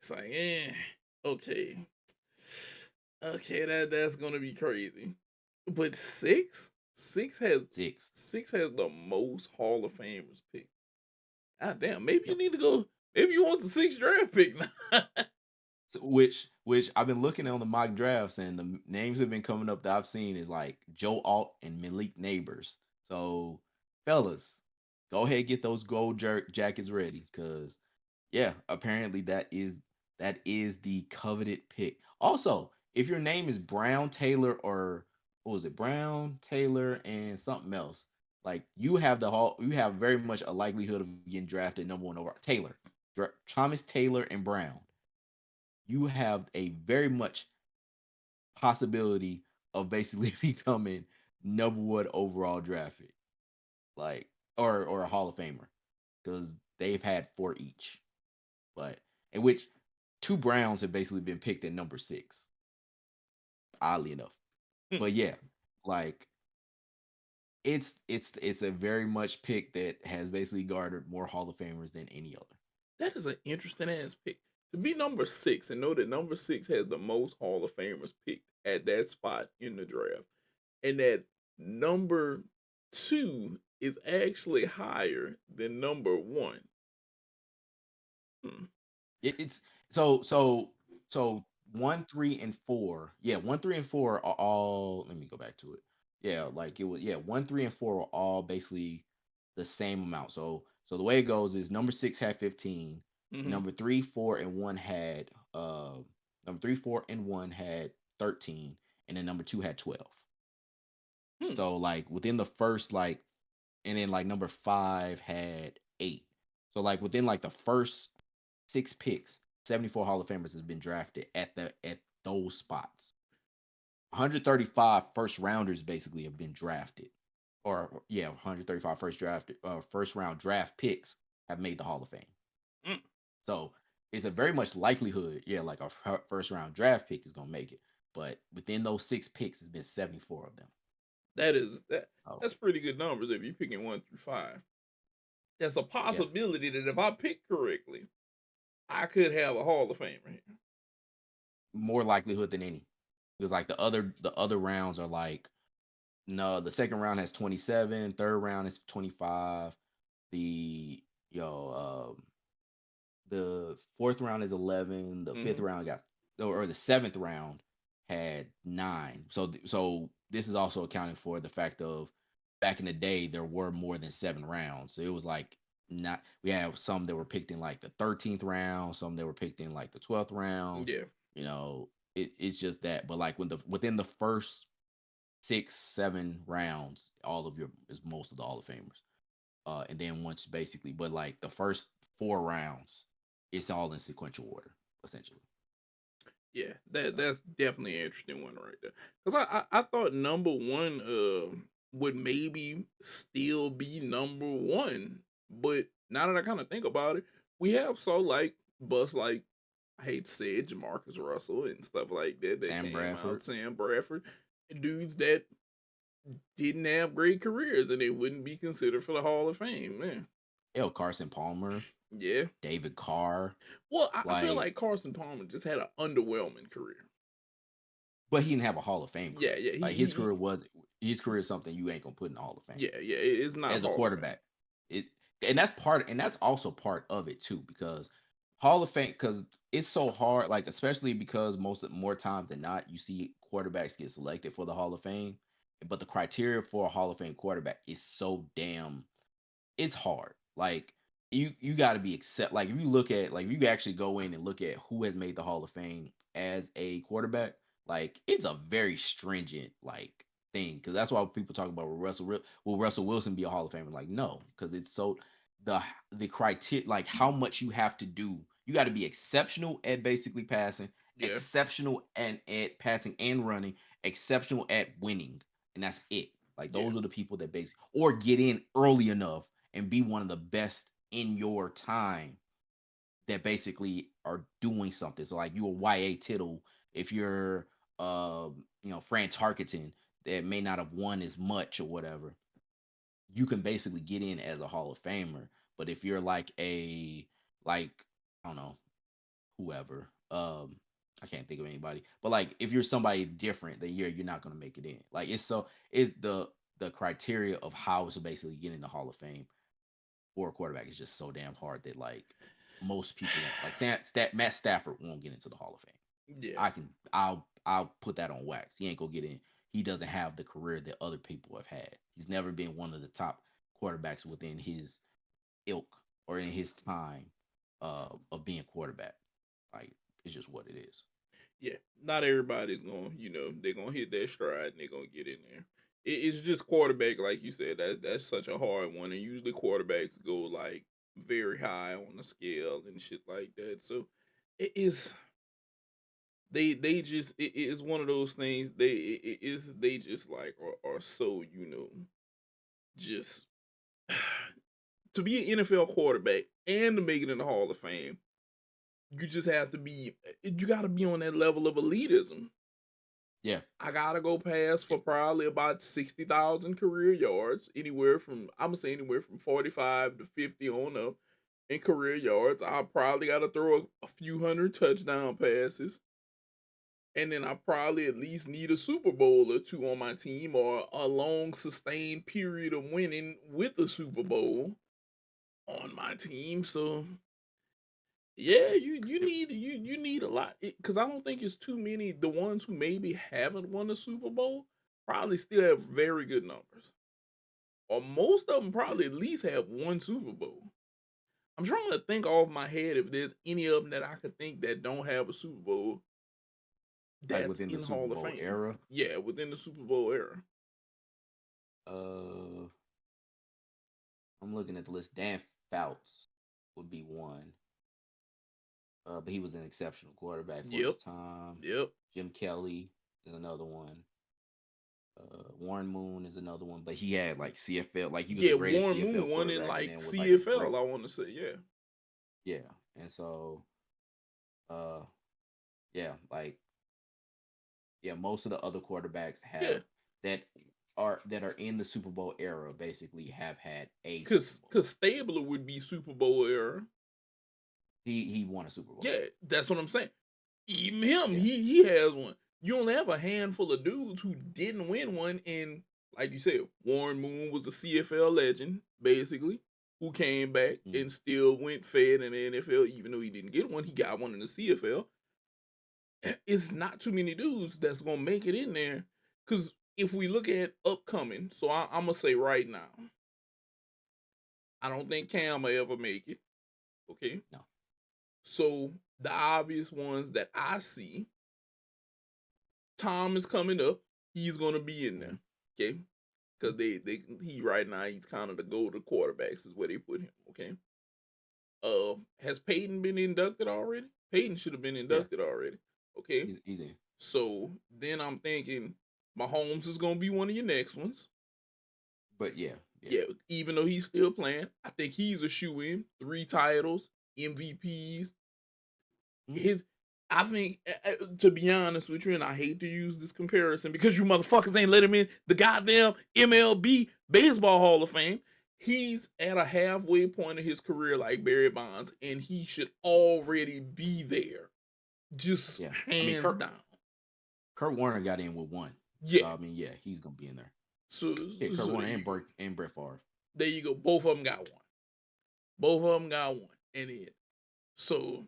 It's like, okay. Okay, that's gonna be crazy. But six has Six. six has the most Hall of Famers pick. God damn, maybe you Yep. need to go. Maybe you want the sixth draft pick now. So, which I've been looking on the mock drafts, and the names have been coming up that I've seen is like Joe Alt and Malik Neighbors. So, fellas, go ahead, get those gold jackets ready, because yeah, apparently that is the coveted pick. Also, if your name is Brown Taylor, or what was it, Brown Taylor and something else, like you have very much a likelihood of getting drafted number one over Taylor, Thomas Taylor and Brown. You have a very much possibility of basically becoming number one overall draft pick, like, or a Hall of Famer, because they've had four each, but in which two Browns have basically been picked at number six, oddly enough. But yeah, like it's a very much pick that has basically garnered more Hall of Famers than any other. That is an interesting ass pick. To be number six and know that number six has the most Hall of Famers picked at that spot in the draft, and that number two is actually higher than number one. Hmm. It's so 1, 3, and 4. Yeah, 1, 3, and 4 are all. Let me go back to it. Yeah, like it was. Yeah, 1, 3, and 4 are all basically the same amount. So the way it goes is number six had 15. Mm-hmm. Number 3, 4, and 1 had number 3, 4, and 1 had 13, and then number two had 12. Hmm. So like within the first like, and then like number five had 8. So like within like the first six picks, 74 Hall of Famers has been drafted at those spots. 135 first rounders basically have been drafted. Or yeah, 135 first round draft picks have made the Hall of Fame. Mm. So it's a very much likelihood, yeah, like a first round draft pick is gonna make it. But within those six picks, it's been 74 of them. That is that Oh, that's pretty good numbers if you're picking 1 through 5. There's a yeah, possibility that if I pick correctly, I could have a Hall of Famer here. more likelihood than any. Because like the other rounds are like no, the second round has 27, third round is 25. The the fourth round is 11, the fifth Hmm. round got or the seventh round had 9. So this is also accounting for the fact of back in the day there were more than 7 rounds. So it was like not we have some that were picked in like the 13th round, some that were picked in like the 12th round. Yeah, It's just that. But like when the within the first 6, 7 rounds, all of your is most of the Hall of Famers. And then once basically, but like the first 4 rounds, it's all in sequential order, essentially. yeah. That So that's definitely an interesting one right there. Because I thought number one would maybe still be number one, but now that I kind of think about it, we have so like bust like I hate to say it, Jamarcus Russell and stuff like that that Sam came out, Bradford, Sam Bradford, dudes that didn't have great careers and they wouldn't be considered for the Hall of Fame, man. Carson Palmer, Yeah. David Carr, Well, I feel like, like Carson Palmer just had an underwhelming career. but he didn't have a Hall of Fame Yeah, career. yeah, Like his career is something you ain't gonna put in the Hall of Fame. yeah, yeah. It's not As a Hall of Fame. quarterback. It and that's also part of it too, because Hall of Fame because it's so hard, like especially because more times than not, you see quarterbacks get selected for the Hall of Fame, but the criteria for a Hall of Fame quarterback is so damn it's hard. Like you got to be accept. Like if you look at like if you actually go in and look at who has made the Hall of Fame as a quarterback, like it's a very stringent like thing because that's why people talk about will Russell Wilson be a Hall of Famer? Like no, because it's so the the criteria like how much you have to do. You got to be exceptional at basically passing, Yeah, exceptional and at passing and running, exceptional at winning, and that's it. Like yeah, those are the people that basically or get in early enough and be one of the best in your time that basically are doing something. So like you a YA Tittle, if you're Fran Tarkenton that may not have won as much or whatever, you can basically get in as a Hall of Famer. But if you're like a like I don't know, whoever, I can't think of anybody, but like if you're somebody different, then you're not gonna make it in. Like it's the criteria of how to basically get in the Hall of Fame for a quarterback is just so damn hard that like most people won't like Matt Stafford won't get into the Hall of Fame. yeah, I'll put that on wax. He ain't gonna get in. He doesn't have the career that other people have had. He's never been one of the top quarterbacks within his ilk or in his time of being quarterback. Like it's just what it is. yeah. Not everybody's going. They're gonna hit that stride and they're gonna get in there. It's just quarterback, like you said. That's such a hard one, and usually quarterbacks go like very high on the scale and shit like that. So it is. They just it is one of those things. It is they just like are so just to be an NFL quarterback and to make it in the Hall of Fame, you just have to be you got to be on that level of elitism. Yeah. I gotta go pass Yeah. for probably about 60,000 career yards, anywhere from I'm gonna say anywhere from 45 to 50 on up in career yards. I probably got to throw a few hundred touchdown passes, and then I probably at least need a Super Bowl or two on my team, or a long sustained period of winning with a Super Bowl on my team. So yeah, you need a lot because I don't think it's too many. The ones who maybe haven't won a Super Bowl probably still have very good numbers, or most of them probably at least have one Super Bowl. I'm trying to think off my head if there's any of them that I could think that don't have a Super Bowl Like that's within the in Super Hall of Bowl Fame. era. Yeah, within the Super Bowl era. Uh I'm looking at the list. Dan Fouts would be one. But he was an exceptional quarterback for his Yep, time. yep. Jim Kelly is another one. Warren Moon is another one, but he had like CFL, like he was the Yeah, greatest Warren CFL Moon won in quarterback, and like then was like a CFL. great, I want to say, yeah, yeah. And so, uh, yeah, like yeah, most of the other quarterbacks yeah, have that. that are in the Super Bowl era basically have had a Super Cause Bowl. cause Stabler would be Super Bowl era. He won a Super Bowl. Yeah, that's what I'm saying. Even him, Yeah. he has one. You only have a handful of dudes who didn't win one, and like you said, Warren Moon was a CFL legend, basically, who came back Mm. and still went fed in the NFL, even though he didn't get one, he got one in the CFL. It's not too many dudes that's gonna make it in there. Cause if we look at upcoming, so I'm gonna say right now, I don't think Cam will ever make it. Okay. No. So the obvious ones that I see, Tom is coming up. He's gonna be in Mm. there. Okay. Because he right now he's kind of the go-to quarterbacks is where they put him. Okay. Has Peyton been inducted already? Peyton should have been Yeah. inducted already. Okay. He's in. So then I'm thinking Mahomes is gonna be one of your next ones. But yeah, yeah. Yeah, even though he's still playing, I think he's a shoe in. 3 titles, MVPs. Mm. His, I think, to be honest with you, and I hate to use this comparison because you motherfuckers ain't let him in the goddamn MLB Baseball Hall of Fame. He's at a halfway point of his career like Barry Bonds, and he should already be there, just Yeah. I mean, hands down. Kurt Warner got in with one. So Yeah. I mean, yeah, he's gonna be in there. So, Yeah, Kurt so there Warner you and go. Brett Favre. There you go. Both of them got one. Both of them got one. And it. So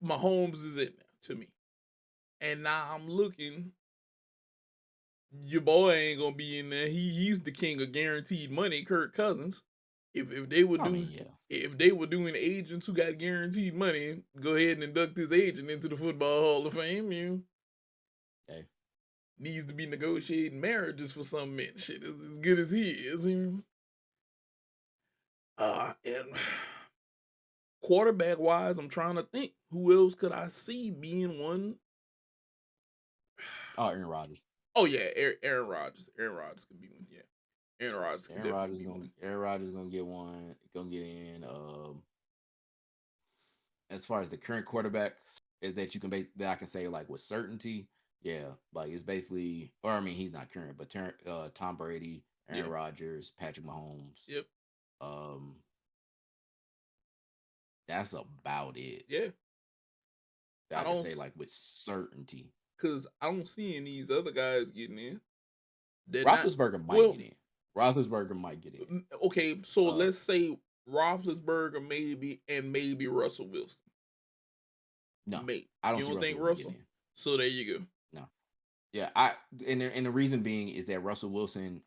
Mahomes is in there to me. And now I'm looking. Your boy ain't gonna be in there. He's the king of guaranteed money, Kirk Cousins. If they were I mean, doing yeah. if they were doing agents who got guaranteed money, go ahead and induct his agent into the Football Hall of Fame. You Okay. needs to be negotiating marriages for some men. Shit, as good as he is. And quarterback wise, I'm trying to think who else could I see being one. Oh, Aaron Rodgers. Oh yeah, Aaron Rodgers. Aaron Rodgers could be one. Yeah, Aaron Rodgers could definitely be one. Aaron Rodgers gonna get one. Gonna get in. As far as the current quarterbacks is that you can that I can say like with certainty. Yeah, like it's basically, or I mean, he's not current, but Tom Brady, Aaron Yeah. Rodgers, Patrick Mahomes. Yep. Um, that's about it. Yeah. That I I can don't say like with certainty. because I don't see any of these other guys getting in. They're not Roethlisberger might well. get in. Roethlisberger might get in. Okay, so Uh, let's say Roethlisberger maybe and maybe Russell Wilson. no, Maybe I don't you see don't Russell think Wilson getting Russell? in. So there you go. No, yeah, and the reason being is that Russell Wilson.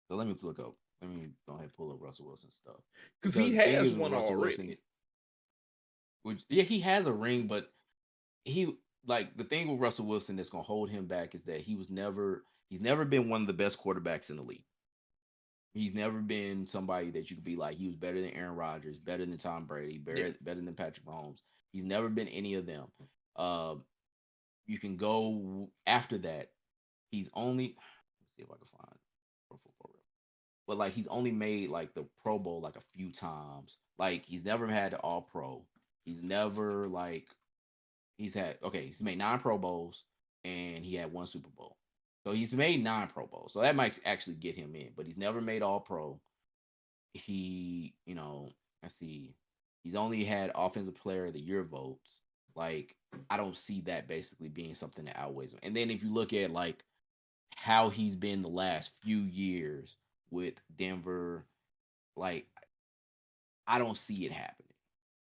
So let me look up. Let me go ahead and pull up Russell Wilson stuff Because because he the thing has is with one Russell Wilson, already. which yeah, he has a ring, but he like the thing with Russell Wilson that's gonna hold him back is that he's never been one of the best quarterbacks in the league. He's never been somebody that you could be like he was better than Aaron Rodgers, better than Tom Brady, Yeah. better than Patrick Mahomes. He's never been any of them. Uh, you can go after that. He's only let's see if I can find Pro Football Reference. But like he's only made like the Pro Bowl like a few times. Like he's never had the All Pro. He's never like he's made 9 Pro Bowls and he had 1 Super Bowl. So he's made 9 Pro Bowls. So that might actually get him in, but he's never made All Pro. He, I see he's only had Offensive Player of the Year votes. Like I don't see that basically being something that outweighs him. And then if you look at like how he's been the last few years with Denver, like I don't see it happening.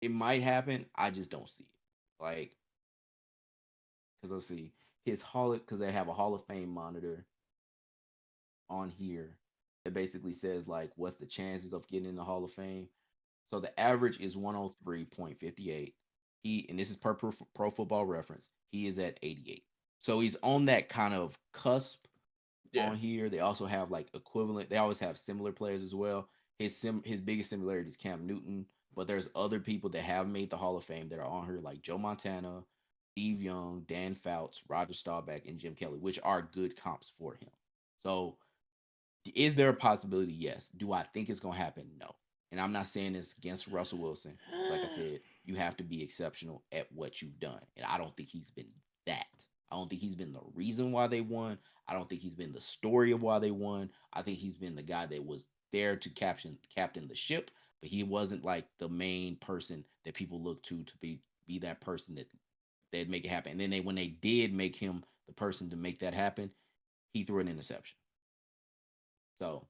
It might happen, I just don't see it. Like because let's see because they have a Hall of Fame monitor on here that basically says like what's the chances of getting in the Hall of Fame. So the average is 103.58. And this is per Pro Football Reference. He is at 88. So he's on that kind of cusp Yeah. on here. They also have like equivalent. They always have similar players as well. His biggest similarity is Cam Newton, but there's other people that have made the Hall of Fame that are on here like Joe Montana, Steve Young, Dan Fouts, Roger Staubach, and Jim Kelly, which are good comps for him. So is there a possibility? Yes. Do I think it's gonna happen? No. And I'm not saying this against Russell Wilson. Like I said, you have to be exceptional at what you've done. And I don't think he's been that. I don't think he's been the reason why they won. I don't think he's been the story of why they won. I think he's been the guy that was there to captain the ship, but he wasn't like the main person that people look to be that person that they'd make it happen. And then when they did make him the person to make that happen, he threw an interception. So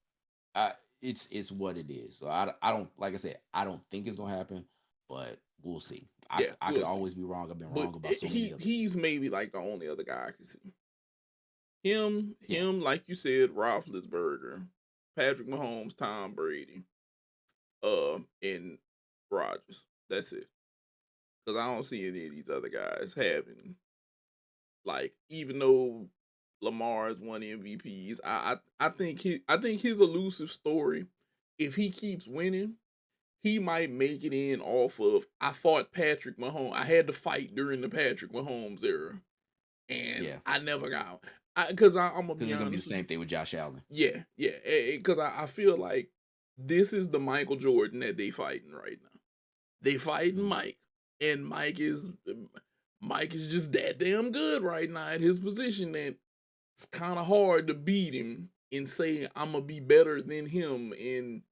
I it's what it is. So I don't, like I said, I don't think it's gonna happen, but we'll see. Yeah, I could we'll see. always be wrong. I've been But wrong about so many other things. he's maybe like the only other guy I can see. Him, Yeah, like you said, Roethlisberger, Patrick Mahomes, Tom Brady, and Rodgers. That's it. Because I don't see any of these other guys having, like, even though Lamar's won MVPs, I think his elusive story, if he keeps winning, he might make it in off of I fought Patrick Mahomes. I had to fight during the Patrick Mahomes era, and yeah, I never got. Because I'm gonna because be it's gonna be the honest with same you. thing with Josh Allen. Yeah, yeah. Because I feel like this is the Michael Jordan that they fighting right now. They fighting Mhm. Mike, and Mike is just that damn good right now at his position that it's kind of hard to beat him and say I'm gonna be better than him. And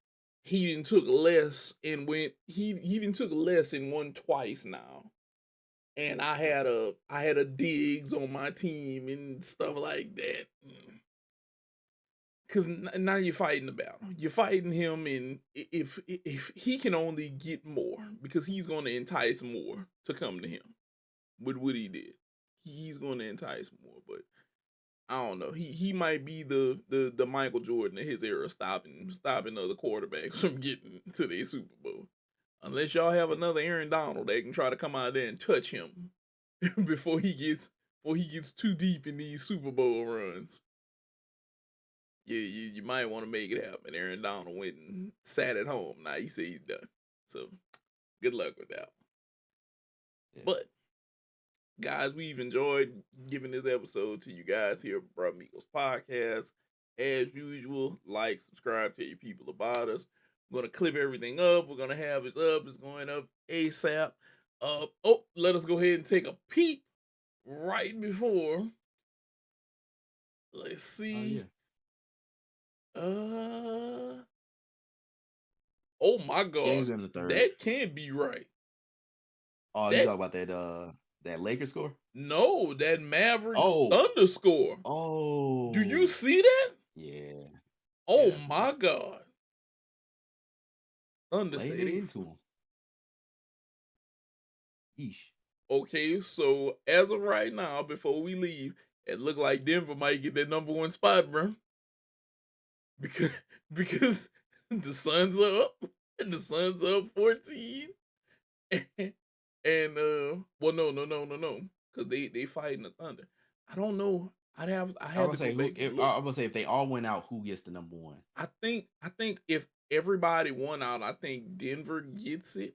he didn't took less and went he didn't took less and won twice now. And Yeah, I had a Diggs on my team and stuff like that. Because now you're fighting the battle. You're fighting him, and if he can only get more, because he's going to entice more to come to him with what he did. He's going to entice more, but I don't know. He might be the Michael Jordan of his era, stopping other quarterbacks from getting to their Super Bowl. Unless y'all have yeah, another Aaron Donald, they can try to come out there and touch him before he gets too deep in these Super Bowl runs. You might want to make it happen. Aaron Donald went and sat at home. Now he said he's done. So good luck with that. yeah. But guys, we've enjoyed giving this episode to you guys here at Bro Migos Podcast. As usual, like, subscribe, tell your people about us. We're gonna clip everything up. We're gonna have it up. It's going up ASAP. Let us go ahead and take a peek right before. Let's Oh yeah. see. Uh oh my God. Games are in the third. That can't be right. Oh, you That talk about that Lakers score? no, that Mavericks Oh, Thunder score. Do you oh, see that? yeah, yeah. Oh That's my tough. God. Thunder Laying say it they into him. Yeesh. okay. So as of right now, before we leave, it look like Denver might get that number one spot, bro. Because because the Suns are up. The Suns are up 14. And well, no. Because they fighting the Thunder. I don't know. I I had was to gonna go say who? back and look. I was gonna say if they all went out, who gets the number one? I think if everybody won out, I think Denver gets it.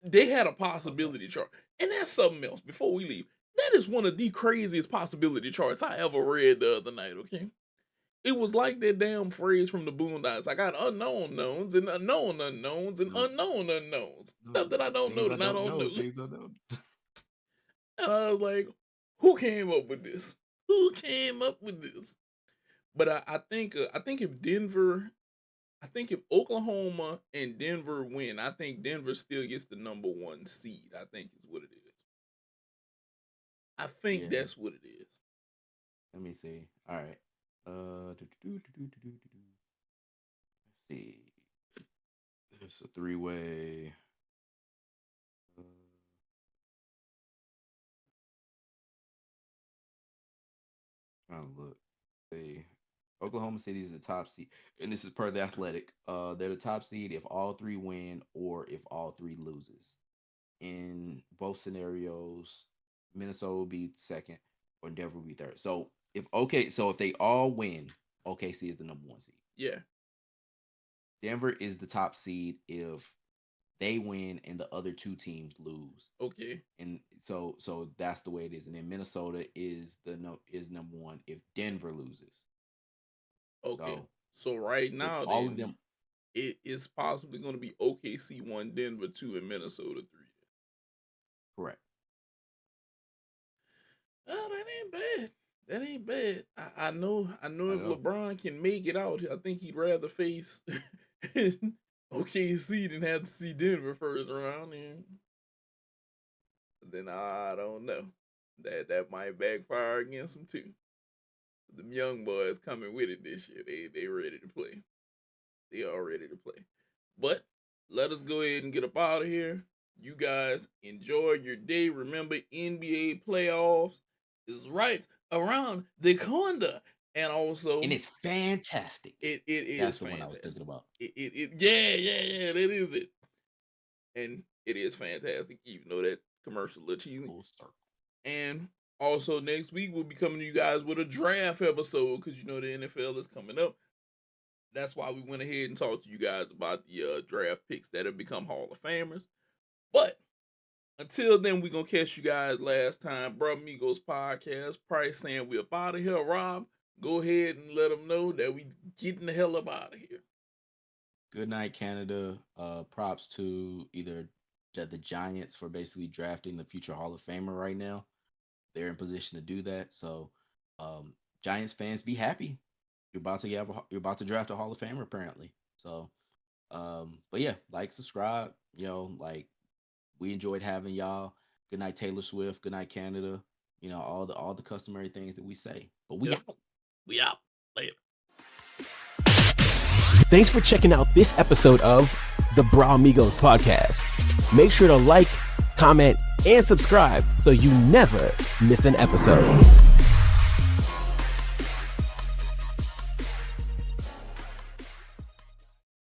They had a Okay. possibility chart, and that's something else. Before we leave, that is one of the craziest possibility charts I ever read the other night. Okay, it was like that damn phrase from the Boondocks. I got unknown knowns and unknown unknowns and No, unknown unknowns. no, Stuff that I don't know things I that I don't don't know. know. Things I don't. And I was like, who came up with this? Who came up with this? But I think if Denver I think if Oklahoma and Denver win, I think Denver still gets the number one seed. I think is what it is. I think Yeah. that's what it is. Let me see. All right. Let's see. It's a three-way. Uh, trying to look. See. Oklahoma City is the top seed, and this is per the Athletic. They're the top seed if all three win or if all three loses. In both scenarios, Minnesota will be second or Denver will be third. So if they all win, OKC is the number one seed. Yeah. Denver is the top seed if they win and the other two teams lose. Okay. And so that's the way it is. And then Minnesota is the no is number one if Denver loses. Okay. So So right with now, all of then them, it is possibly going to be OKC one, Denver two, and Minnesota three. correct. Oh, that ain't bad. That ain't bad. I know. I know I if know. LeBron can make it out, I think he'd rather face OKC than have to see Denver first round. And then I don't know. That might backfire against him too. Them young boys coming with it this year. They ready to play. They are ready to play. But let us go ahead and get up out of here. You guys enjoy your day. Remember, NBA playoffs is right around the corner. And And also, it's fantastic. it is That's the one I was thinking fantastic. about. Yeah, that is it. And it is fantastic, even though that commercial look cheesy. Full circle. And also next week we'll be coming to you guys with a draft episode because you know the NFL is coming up. That's why we went ahead and talked to you guys about the draft picks that have become Hall of Famers. But until then, we're going to catch you guys last time. Bro Migos podcast. Price saying we're up out of here. Rob, go ahead and let them know that we getting the hell up out of here. Good night, Canada. Props to either the Giants for basically drafting the future Hall of Famer right now. They're in position to do that. So, Giants fans, be happy. You're about to draft a Hall of Famer apparently. So, but yeah, like, subscribe. Like, we enjoyed having y'all. Good night, Taylor Swift. Good night, Canada. All the customary things that we say. But we Yep. out. We out. Later. Thanks for checking out this episode of the Bra Amigos podcast. Make sure to like, comment, and subscribe so you never miss an episode.